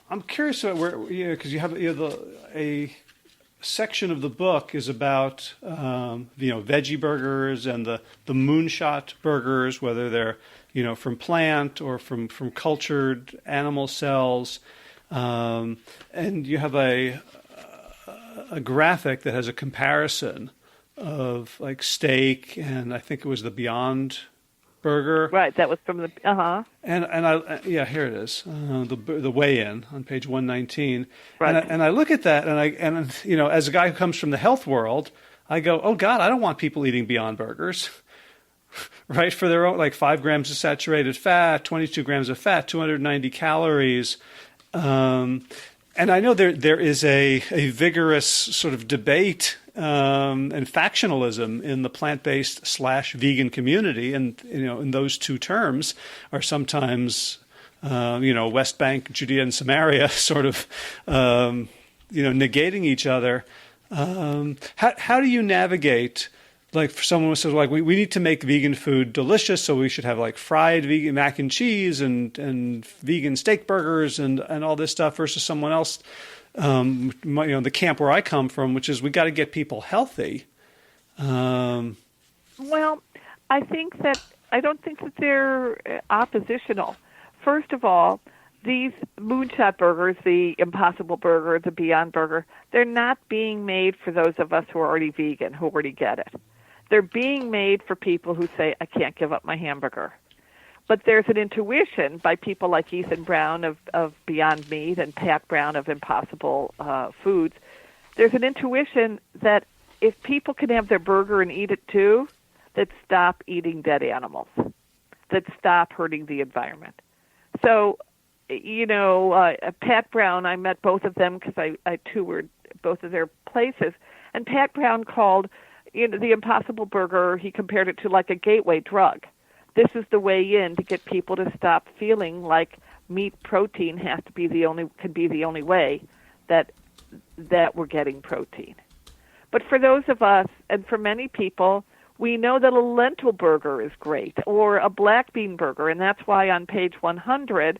I'm curious about where, because you have a section of the book is about veggie burgers and the moonshot burgers, whether they're from plant or from cultured animal cells, and you have a graphic that has a comparison of like steak and I think it was the Beyond Burger. Right, that was from the And here it is, the weigh-in on page 119. Right. And I look at that and as a guy who comes from the health world, I go, oh God, I don't want people eating Beyond Burgers, right? For their own, like 5 grams of saturated fat, 22 grams of fat, 290 calories. And I know there is a vigorous sort of debate and factionalism in the plant-based / vegan community, and in those two terms are sometimes West Bank, Judea, and Samaria sort of negating each other. How do you navigate like for someone who says like we need to make vegan food delicious, so we should have like fried vegan mac and cheese and vegan steak burgers and all this stuff, versus someone else, the camp where I come from, which is we got to get people healthy. Well, I don't think that they're oppositional. First of all, these moonshot burgers, the Impossible Burger, the Beyond Burger, they're not being made for those of us who are already vegan, who already get it. They're being made for people who say, I can't give up my hamburger. But there's an intuition by people like Ethan Brown of Beyond Meat and Pat Brown of Impossible Foods. There's an intuition that if people can have their burger and eat it too, that stop eating dead animals, that stop hurting the environment. So, Pat Brown, I met both of them because I toured both of their places, and Pat Brown called the Impossible Burger, he compared it to like a gateway drug. This is the way in to get people to stop feeling like meat protein can be the only way that we're getting protein. But for those of us, and for many people, we know that a lentil burger is great, or a black bean burger, and that's why on page 100,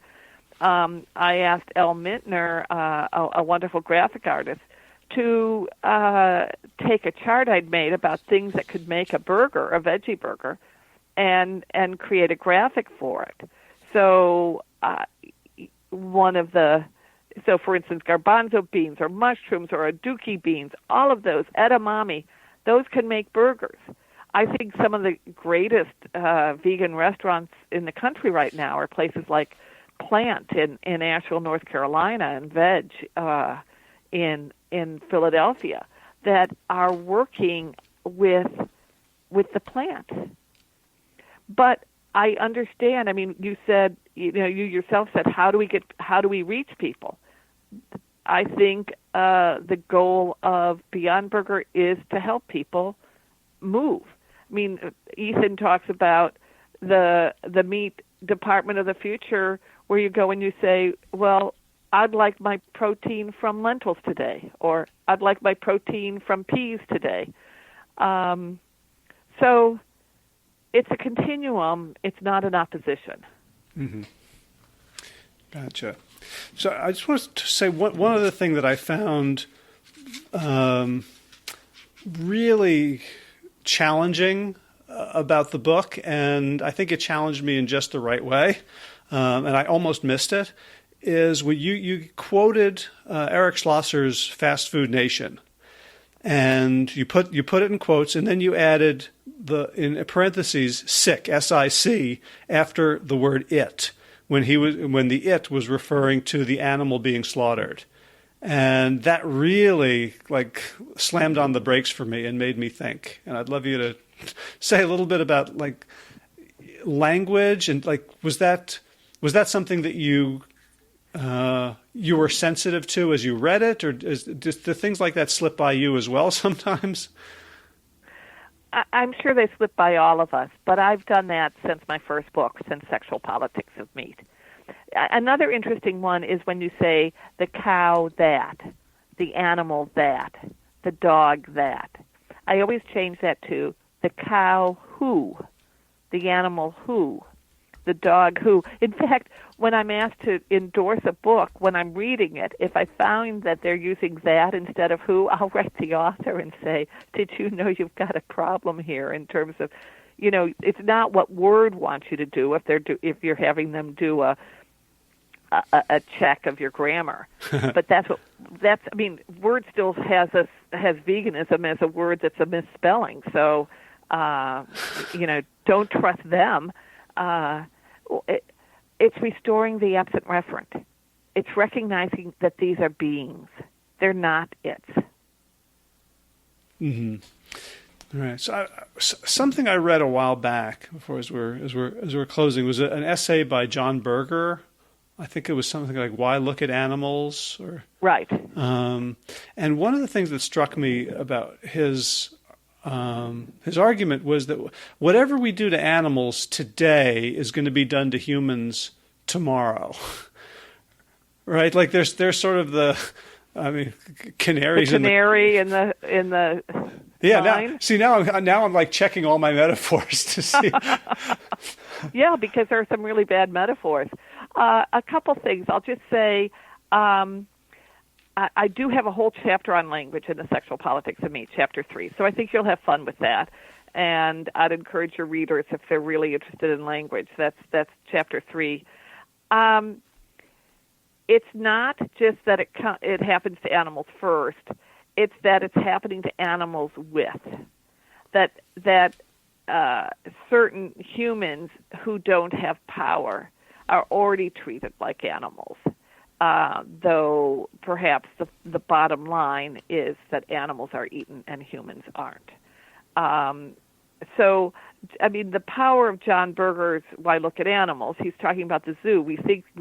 I asked Elle Mintner, a wonderful graphic artist, to take a chart I'd made about things that could make a burger, a veggie burger, and create a graphic for it. So for instance, garbanzo beans or mushrooms or aduki beans, all of those, edamame, those can make burgers. I think some of the greatest vegan restaurants in the country right now are places like Plant in Asheville, North Carolina, and Veg in Philadelphia that are working with the plant. But I understand. I mean, you said, you yourself said, how do we reach people? I think the goal of Beyond Burger is to help people move. I mean, Ethan talks about the meat department of the future, where you go and you say, well, I'd like my protein from lentils today, or I'd like my protein from peas today. So it's a continuum. It's not an opposition. Mm-hmm. Gotcha. So I just wanted to say one other thing that I found really challenging about the book, and I think it challenged me in just the right way, and I almost missed it, is when you quoted Eric Schlosser's Fast Food Nation, and you put it in quotes, and then you added in parentheses sick, SIC, after the word it, when the it was referring to the animal being slaughtered. And that really slammed on the brakes for me and made me think. And I'd love you to say a little bit about language, and was that something that you were sensitive to as you read it, or do things like that slip by you as well sometimes? I'm sure they slip by all of us, but I've done that since my first book, since Sexual Politics of Meat. Another interesting one is when you say the cow that, the animal that, the dog that. I always change that to the cow who, the animal who, the dog who. In fact, when I'm asked to endorse a book, when I'm reading it, if I find that they're using that instead of who, I'll write the author and say, did you know you've got a problem here in terms of, it's not what Word wants you to do if you're having them do a check of your grammar. But Word still has veganism as a word that's a misspelling. So, don't trust them. It's restoring the absent referent. It's recognizing that these are beings. They're not its. Mm-hmm. All right. So something I read a while back, before as we're closing, was an essay by John Berger. I think it was something like "Why Look at Animals," or right. And one of the things that struck me about his argument was that whatever we do to animals today is going to be done to humans tomorrow, right? Like there's sort of I mean, canaries. The canary in the yeah. Now I'm like checking all my metaphors to see. Yeah, because there are some really bad metaphors. A couple things. I'll just say I do have a whole chapter on language in the Sexual Politics of Me, Chapter 3. So I think you'll have fun with that. And I'd encourage your readers, if they're really interested in language, that's Chapter 3. It's not just that it happens to animals first. It's that it's happening to animals with. That certain humans who don't have power are already treated like animals, though perhaps the bottom line is that animals are eaten and humans aren't. So, I mean, the power of John Berger's Why Look at Animals, he's talking about the zoo.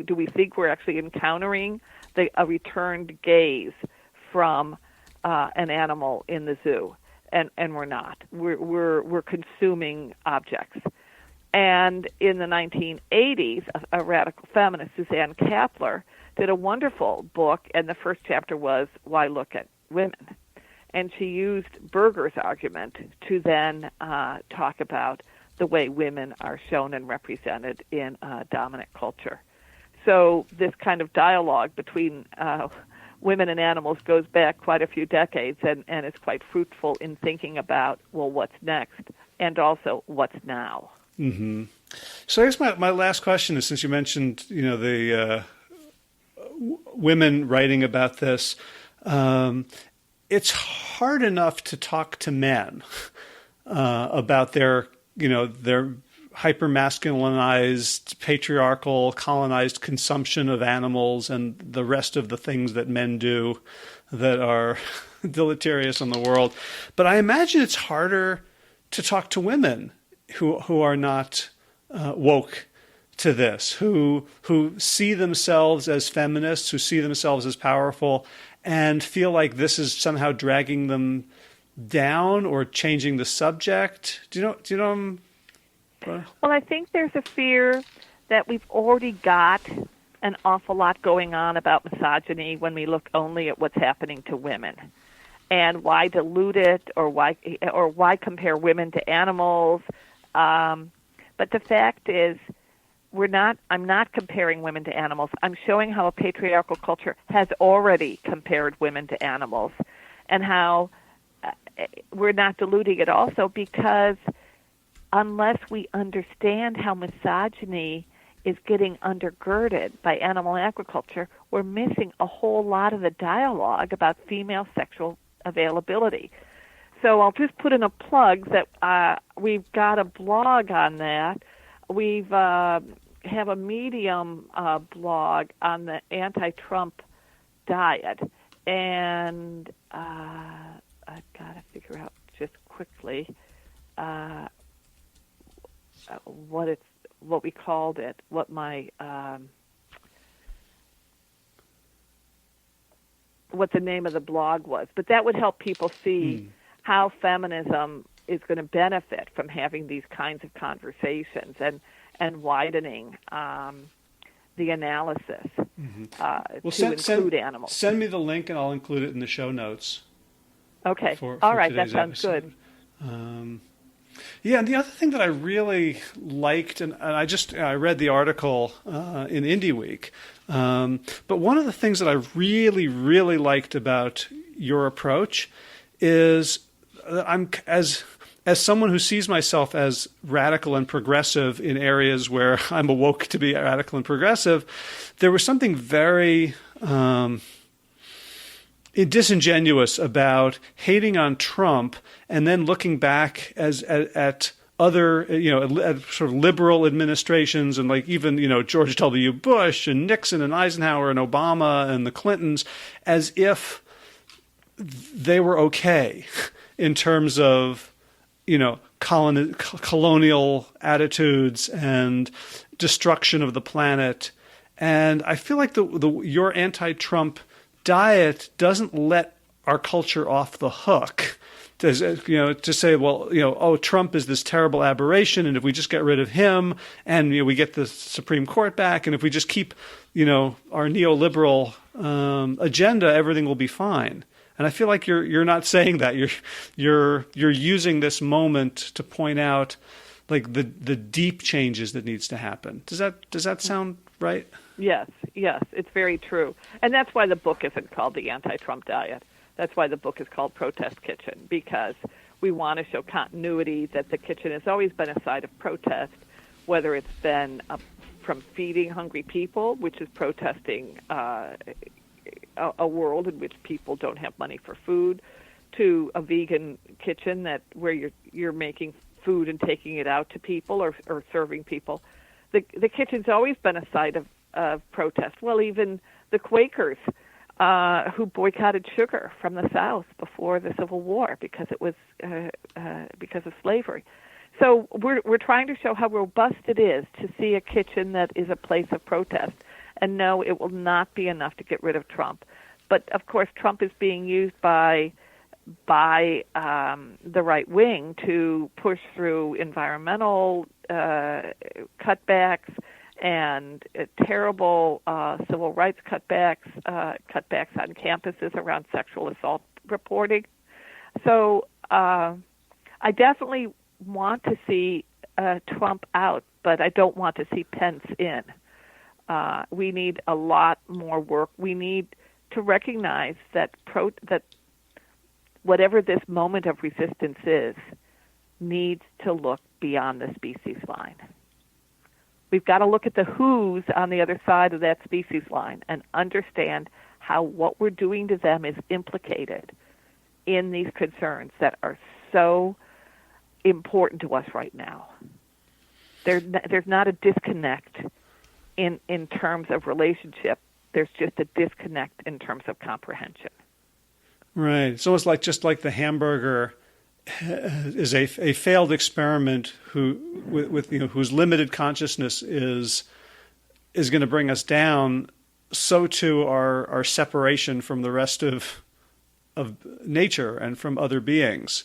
Do we think we're actually encountering a returned gaze from an animal in the zoo? And we're not. We're consuming objects. And in the 1980s, a radical feminist, Suzanne Kapler, did a wonderful book, and the first chapter was Why Look at Women? And she used Berger's argument to then talk about the way women are shown and represented in dominant culture. So this kind of dialogue between women and animals goes back quite a few decades and is quite fruitful in thinking about, well, what's next, and also what's now. Mm-hmm. So I guess my last question is, since you mentioned, the women writing about this, it's hard enough to talk to men about their hyper-masculinized, patriarchal, colonized consumption of animals and the rest of the things that men do that are deleterious in the world. But I imagine it's harder to talk to women who are not woke to this, who see themselves as feminists, who see themselves as powerful, and feel like this is somehow dragging them down or changing the subject. Do you know? Well, I think there's a fear that we've already got an awful lot going on about misogyny when we look only at what's happening to women. And why dilute it, or why compare women to animals? But the fact is, I'm not comparing women to animals. I'm showing how a patriarchal culture has already compared women to animals, and how we're not diluting it also, because unless we understand how misogyny is getting undergirded by animal agriculture, we're missing a whole lot of the dialogue about female sexual availability. So I'll just put in a plug that we've got a blog on that. We've have a Medium blog on the anti-Trump diet, and I've got to figure out just quickly what we called it, what the name of the blog was. But that would help people see how feminism is going to benefit from having these kinds of conversations and widening the analysis to include animals. Send me the link, and I'll include it in the show notes. Okay. For all right, that sounds episode. Good. Yeah, and the other thing that I really liked, and I read the article in Indie Week, but one of the things that I really, really liked about your approach is I'm as someone who sees myself as radical and progressive in areas where I'm awoke to be radical and progressive, there was something very disingenuous about hating on Trump and then looking back at other, at sort of liberal administrations, and like even, George W. Bush and Nixon and Eisenhower and Obama and the Clintons, as if they were okay in terms of, colonial attitudes and destruction of the planet. And I feel like your anti-Trump diet doesn't let our culture off the hook. To say, well, Trump is this terrible aberration, and if we just get rid of him, and we get the Supreme Court back, and if we just keep, our neoliberal agenda, everything will be fine. And I feel like you're not saying that. You're using this moment to point out like the deep changes that needs to happen. Does that sound right? Yes, it's very true. And that's why the book isn't called The Anti-Trump Diet. That's why the book is called Protest Kitchen, because we want to show continuity, that the kitchen has always been a side of protest, whether it's been from feeding hungry people, which is protesting a world in which people don't have money for food, to a vegan kitchen where you're making food and taking it out to people or serving people. The kitchen's always been a site of protest. Well, even the Quakers who boycotted sugar from the South before the Civil War because it was because of slavery. So we're trying to show how robust it is to see a kitchen that is a place of protest. And no, it will not be enough to get rid of Trump. But of course, Trump is being used by the right wing to push through environmental cutbacks and terrible civil rights cutbacks on campuses around sexual assault reporting. So I definitely want to see Trump out, but I don't want to see Pence in. We need a lot more work. We need to recognize that whatever this moment of resistance is, needs to look beyond the species line. We've got to look at the who's on the other side of that species line and understand how what we're doing to them is implicated in these concerns that are so important to us right now. There's not a disconnect in terms of relationship. There's just a disconnect in terms of comprehension. Right. It's almost just like the hamburger is a failed experiment whose limited consciousness is going to bring us down. So too our separation from the rest of nature and from other beings.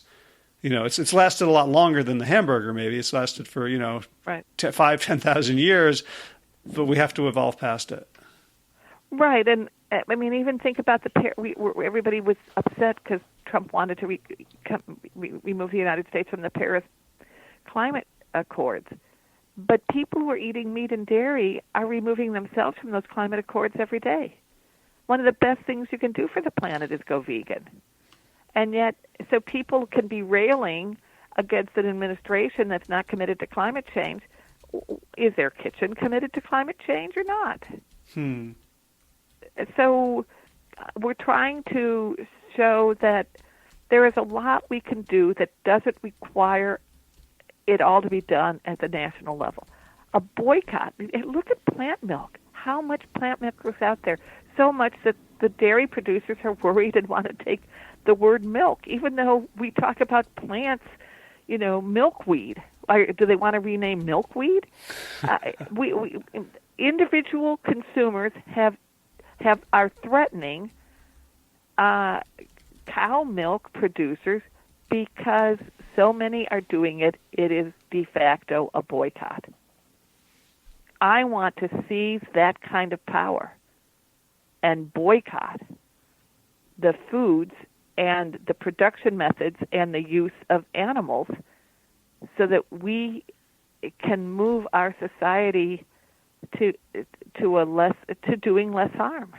It's lasted a lot longer than the hamburger. Maybe it's lasted for right. 10,000 years, but we have to evolve past it. Right, and I mean, even think about everybody was upset because Trump wanted to remove the United States from the Paris Climate Accords. But people who are eating meat and dairy are removing themselves from those climate accords every day. One of the best things you can do for the planet is go vegan. And yet, so people can be railing against an administration that's not committed to climate change. Is their kitchen committed to climate change or not? So we're trying to show that there is a lot we can do that doesn't require it all to be done at the national level. A boycott. Look at plant milk. How much plant milk is out there? So much that the dairy producers are worried and want to take the word milk, even though we talk about plants, milkweed. Do they want to rename milkweed? We individual consumers are threatening cow milk producers because so many are doing it. It is de facto a boycott. I want to seize that kind of power and boycott the foods and the production methods and the use of animals so that we can move our society to doing less harm.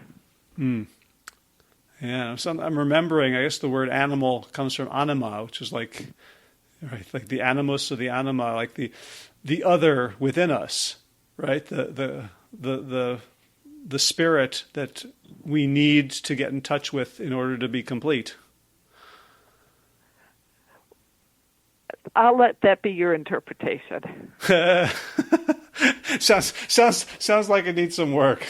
Yeah, I'm remembering. I guess the word animal comes from anima, which is like the animus or the anima, like the other within us, right? The spirit that we need to get in touch with in order to be complete. I'll let that be your interpretation. Sounds like it needs some work.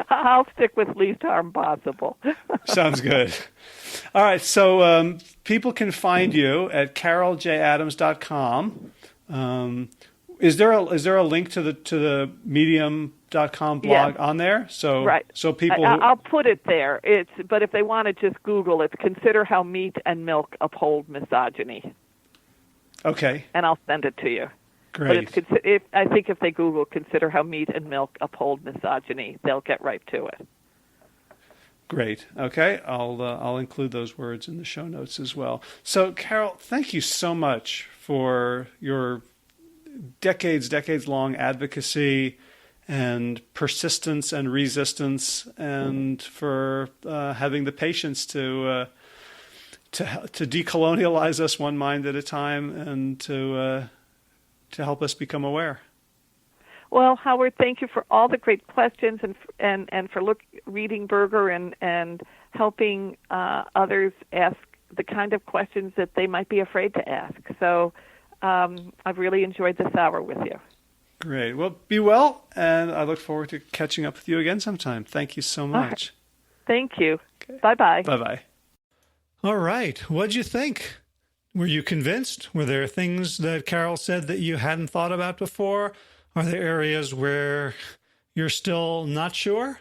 I'll stick with least harm possible. Sounds good. All right, so people can find you at caroljadams.com. Is there a link to the medium.com blog on there? So right. So people I'll put it there. But if they want to just Google it, consider how meat and milk uphold misogyny. Okay. And I'll send it to you. Great. But I think if they Google "consider how meat and milk uphold misogyny," they'll get right to it. Great. Okay, I'll include those words in the show notes as well. So, Carol, thank you so much for your decades-long advocacy and persistence and resistance, and for having the patience to decolonialize us one mind at a time, and to help us become aware. Well, Howard, thank you for all the great questions and for reading Berger and helping others ask the kind of questions that they might be afraid to ask. So I've really enjoyed this hour with you. Great. Well, be well, and I look forward to catching up with you again sometime. Thank you so much. Right. Thank you. Okay. Bye-bye. Bye-bye. All right. What'd you think? Were you convinced? Were there things that Carol said that you hadn't thought about before? Are there areas where you're still not sure?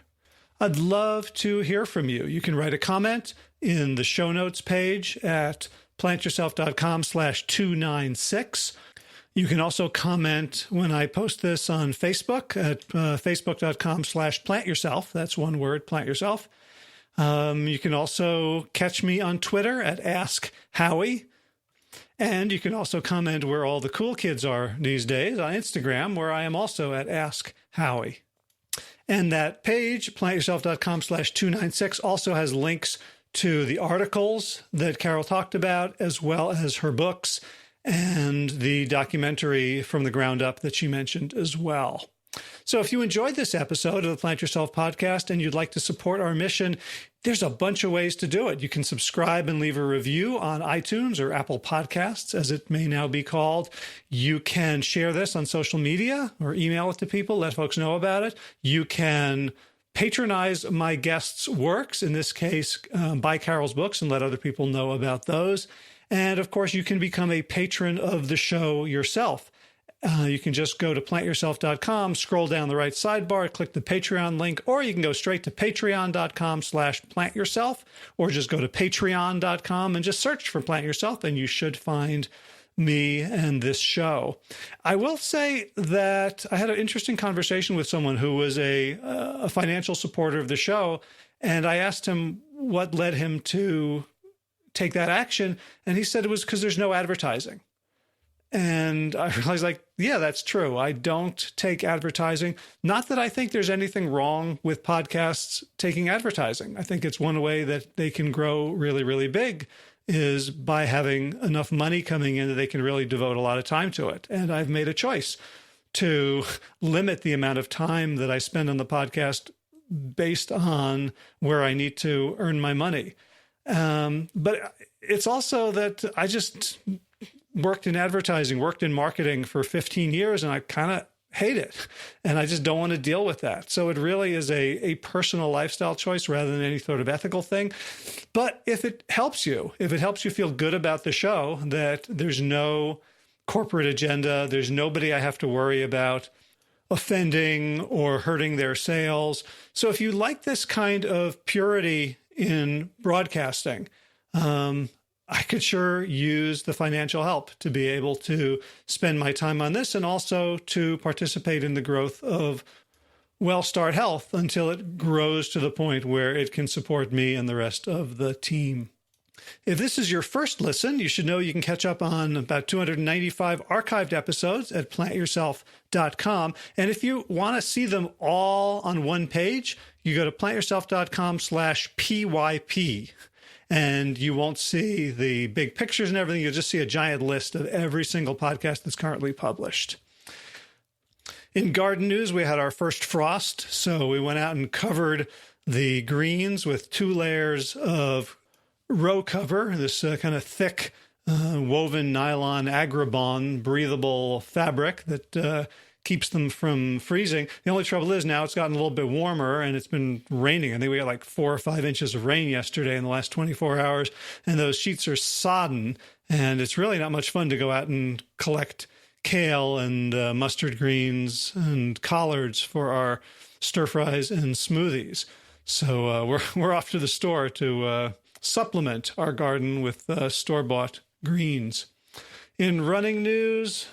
I'd love to hear from you. You can write a comment in the show notes page at plantyourself.com/296. You can also comment when I post this on Facebook at facebook.com/plantyourself. That's one word, plant yourself. You can also catch me on Twitter at Ask Howie. And you can also comment where all the cool kids are these days on Instagram, where I am also at Ask Howie. And that page, plantyourself.com/296, also has links to the articles that Carol talked about, as well as her books and the documentary From the Ground Up that she mentioned as well. So if you enjoyed this episode of the Plant Yourself podcast and you'd like to support our mission, there's a bunch of ways to do it. You can subscribe and leave a review on iTunes or Apple Podcasts, as it may now be called. You can share this on social media or email it to people, let folks know about it. You can patronize my guests' works, in this case, buy Carol's books and let other people know about those. And of course, you can become a patron of the show yourself. You can just go to plantyourself.com, scroll down the right sidebar, click the Patreon link, or you can go straight to patreon.com/plantyourself, or just go to patreon.com and just search for Plant Yourself, and you should find me and this show. I will say that I had an interesting conversation with someone who was a financial supporter of the show, and I asked him what led him to take that action, and he said it was because there's no advertising. And I realized, yeah, that's true. I don't take advertising. Not that I think there's anything wrong with podcasts taking advertising. I think it's one way that they can grow really, really big is by having enough money coming in that they can really devote a lot of time to it. And I've made a choice to limit the amount of time that I spend on the podcast based on where I need to earn my money. But it's also that I just worked in advertising, worked in marketing for 15 years, and I kind of hate it. And I just don't want to deal with that. So it really is a personal lifestyle choice rather than any sort of ethical thing. But if it helps you feel good about the show, that there's no corporate agenda, there's nobody I have to worry about offending or hurting their sales. So if you like this kind of purity in broadcasting, I could sure use the financial help to be able to spend my time on this and also to participate in the growth of WellStart Health until it grows to the point where it can support me and the rest of the team. If this is your first listen, you should know you can catch up on about 295 archived episodes at plantyourself.com. And if you want to see them all on one page, you go to plantyourself.com/PYP. And you won't see the big pictures and everything. You'll just see a giant list of every single podcast that's currently published. In garden news, we had our first frost. So we went out and covered the greens with 2 layers of row cover, this kind of thick woven nylon agribond breathable fabric that keeps them from freezing. The only trouble is now it's gotten a little bit warmer and it's been raining. I think we got like 4 or 5 inches of rain yesterday in the last 24 hours, and those sheets are sodden, and it's really not much fun to go out and collect kale and mustard greens and collards for our stir fries and smoothies. So we're off to the store to supplement our garden with store-bought greens. In running news,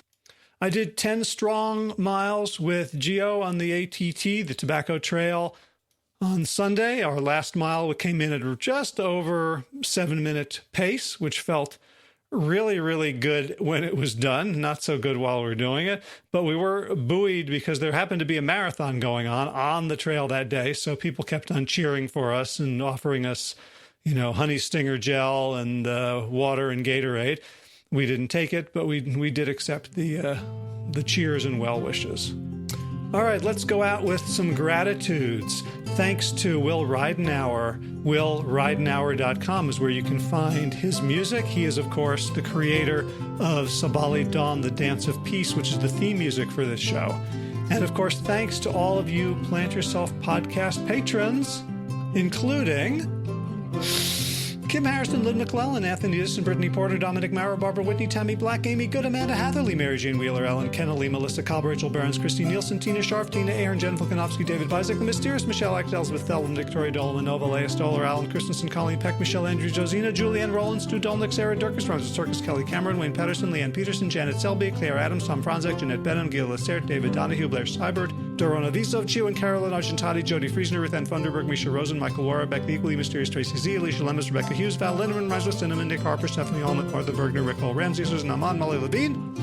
I did 10 strong miles with Gio on the ATT, the Tobacco Trail, on Sunday. Our last mile came in at just over 7-minute pace, which felt really, really good when it was done. Not so good while we were doing it. But we were buoyed because there happened to be a marathon going on the trail that day. So people kept on cheering for us and offering us, honey stinger gel and water and Gatorade. We didn't take it, but we did accept the cheers and well wishes. All right, let's go out with some gratitudes. Thanks to Will Ridenauer. WillRidenauer.com is where you can find his music. He is, of course, the creator of Sabali Dawn, the Dance of Peace, which is the theme music for this show. And, of course, thanks to all of you Plant Yourself podcast patrons, including Kim Harrison, Lynn McClellan, Anthony Edison, Brittany Porter, Dominic Maurer, Barbara Whitney, Tammy Black, Amy Good, Amanda Hatherley, Mary Jane Wheeler, Ellen Kennelly, Melissa Cobb, Rachel Behrens, Christine Nielsen, Tina Sharf, Tina Aaron, Jen Volkanovsky, David Bizek, The Mysterious Michelle Act, Elizabeth Thelman, Victoria Dolomanova, Leah Stoller, Alan Christensen, Colleen Peck, Michelle Andrews, Josina, Julianne Rollins, Stu Dolnick, Sarah Durkis, Ramses Circus, Kelly Cameron, Wayne Patterson, Leanne Peterson, Janet Selby, Claire Adams, Tom Franzek, Jeanette Benham, Gil Lacerte, David Donahue, Blair Seibert, Dorona Visov, Chiu and Carolyn Argentati, Jody Friesner, Ruth Ann Funderburg, Misha Rosen, Michael Warbeck, The Equally Mysterious Tracy Z, Alicia Lemus, Rebecca Hughes, Val Lindemann, Rise with Cinnamon, Nick Harper, Stephanie Allman, Martha Bergner, Rick Hall Ramsey, Susan Amon, Molly Levine,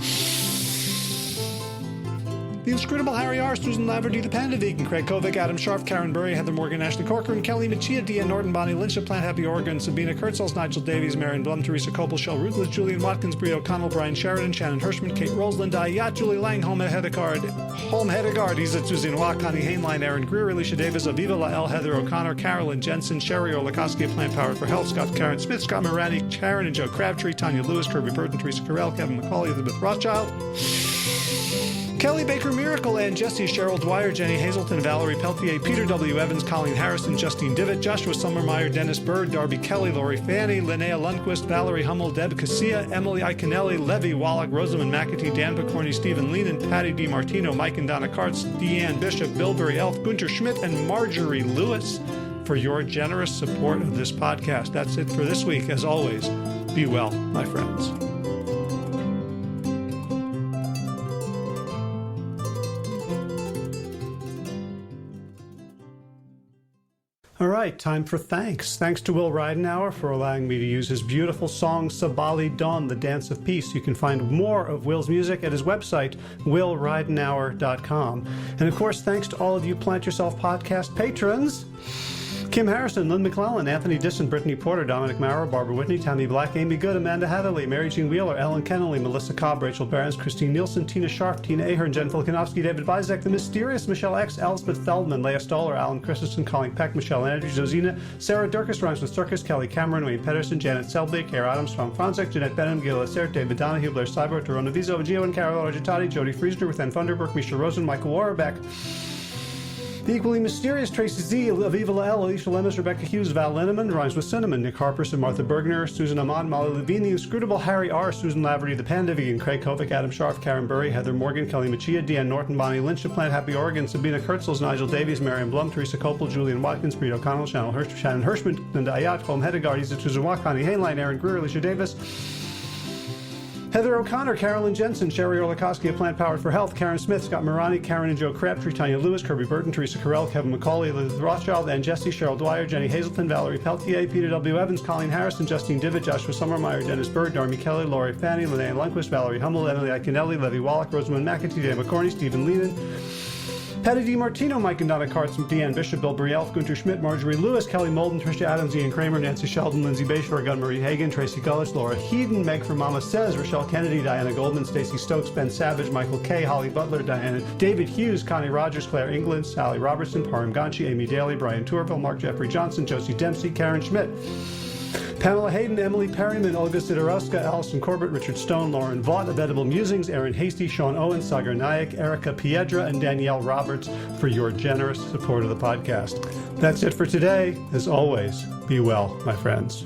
The Inscrutable Harry R., Susan Laverty, The Panda Vegan, Craig Kovic, Adam Sharf, Karen Burry, Heather Morgan, Ashley Corcoran, Kelly Machia, Deanne Norton, Bonnie Lynch, Plant Happy Oregon, Sabina Kurtzels, Nigel Davies, Marion Blum, Teresa Copel, Shell Ruthless, Julian Watkins, Brie O'Connell, Brian Sheridan, Shannon Hirschman, Kate Roseland, Ayat, Julie Lang, Home Hedegaard, Isa Susan Watt, Connie Hainline, Aaron Greer, Alicia Davis, Aviva Lael, Heather O'Connor, Carolyn Jensen, Sherry Olakoski, Plant Powered for Health, Scott Karen Smith, Scott Morani, Karen and Joe Crabtree, Tanya Lewis, Kirby Burton, Teresa Carell, Kevin McCauley, Elizabeth Rothschild, Kelly Baker Miracle, Ann Jesse, Cheryl Dwyer, Jenny Hazelton, Valerie Peltier, Peter W. Evans, Colleen Harrison, Justine Divot, Joshua Summermeyer, Dennis Bird, Darby Kelly, Lori Fanny, Linnea Lundquist, Valerie Hummel, Deb Casilla, Emily Iconelli, Levy Wallach, Rosamund McAtee, Dan Picorni, Stephen Leenan, Patty DiMartino, Mike and Donna Kartz, Deanne Bishop, Billberry Elf, Gunter Schmidt, and Marjorie Lewis for your generous support of this podcast. That's it for this week. As always, be well, my friends. All right, time for thanks. Thanks to Will Ridenauer for allowing me to use his beautiful song, Sabali Dawn, the Dance of Peace. You can find more of Will's music at his website, willridenauer.com. And of course, thanks to all of you Plant Yourself podcast patrons. Kim Harrison, Lynn McClellan, Anthony Disson, Brittany Porter, Dominic Maurer, Barbara Whitney, Tammy Black, Amy Good, Amanda Hatherley, Mary Jean Wheeler, Ellen Kennelly, Melissa Cobb, Rachel Behrens, Christine Nielsen, Tina Sharf, Tina Ahern, Jen Volkanovsky, David Bizek, The Mysterious Michelle X, Elspeth Feldman, Leah Stoller, Alan Christensen, Colleen Peck, Michelle Andrews, Josina, Sarah Durkis, Rhymes with Circus, Kelly Cameron, Wayne Pedersen, Janet Selby, Claire Adams, Tom Franzek, Jeanette Benham, Gil Lacerte, David Donahue, Blair Seibert, Dorona Visov, Gio and Carol Argentati, Jody Friesner, Ruth Ann Funderburg, Misha Rosen, Michael Warbeck, The Equally Mysterious Tracy Z, Aviva Lael, Alicia Lemus, Rebecca Hughes, Val Linneman, Rhymes with Cinnamon, Nick Harperson, Martha Bergner, Susan Amon, Molly Levine, The Inscrutable Harry R., Susan Laverty, The Panda Vegan, Craig Kovic, Adam Sharf, Karen Burry, Heather Morgan, Kelly Machia, Deanne Norton, Bonnie Lynch, Plant Happy Oregon, Sabina Kurtzels, Nigel Davies, Marion Blum, Teresa Copel, Julian Watkins, Brie O'Connell, Shannon Hirschman, Linda Ayat, Home Hedegaard, Isa Susan Watt, Connie Hainline, Aaron Greer, Alicia Davis, Heather O'Connor, Carolyn Jensen, Sherry Olakoski of Plant Powered for Health, Karen Smith, Scott Morani, Karen and Joe Crabtree, Tanya Lewis, Kirby Burton, Teresa Carell, Kevin McCauley, Elizabeth Rothschild, Ann Jesse, Cheryl Dwyer, Jenny Hazelton, Valerie Peltier, Peter W. Evans, Colleen Harrison, Justine Divot, Joshua Summermeyer, Dennis Bird, Darby Kelly, Lori Fanny, Linnea Lundquist, Valerie Hummel, Emily Iconelli, Levy Wallach, Rosamund McAtee, Dan McCorney, Stephen Leenan, Patty DiMartino, Mike and Donna Kartz, Deanne Bishop, Bill Brielf, Gunter Schmidt, Marjorie Lewis, Kelly Molden, Tricia Adams, Ian Kramer, Nancy Sheldon, Lindsay Bayshore, Gunn-Marie Hagan, Tracy Gullis, Laura Heaton, Meg from Mama Says, Rochelle Kennedy, Diana Goldman, Stacey Stokes, Ben Savage, Michael Kay, Holly Butler, Diana, David Hughes, Connie Rogers, Claire England, Sally Robertson, Param Ganchi, Amy Daly, Brian Tourville, Mark Jeffrey Johnson, Josie Dempsey, Karen Schmidt, Pamela Hayden, Emily Perryman, Olga Sidorovska, Allison Corbett, Richard Stone, Lauren Vaught of Edible Musings, Aaron Hasty, Sean Owen, Sagar Nayak, Erica Piedra, and Danielle Roberts for your generous support of the podcast. That's it for today. As always, be well, my friends.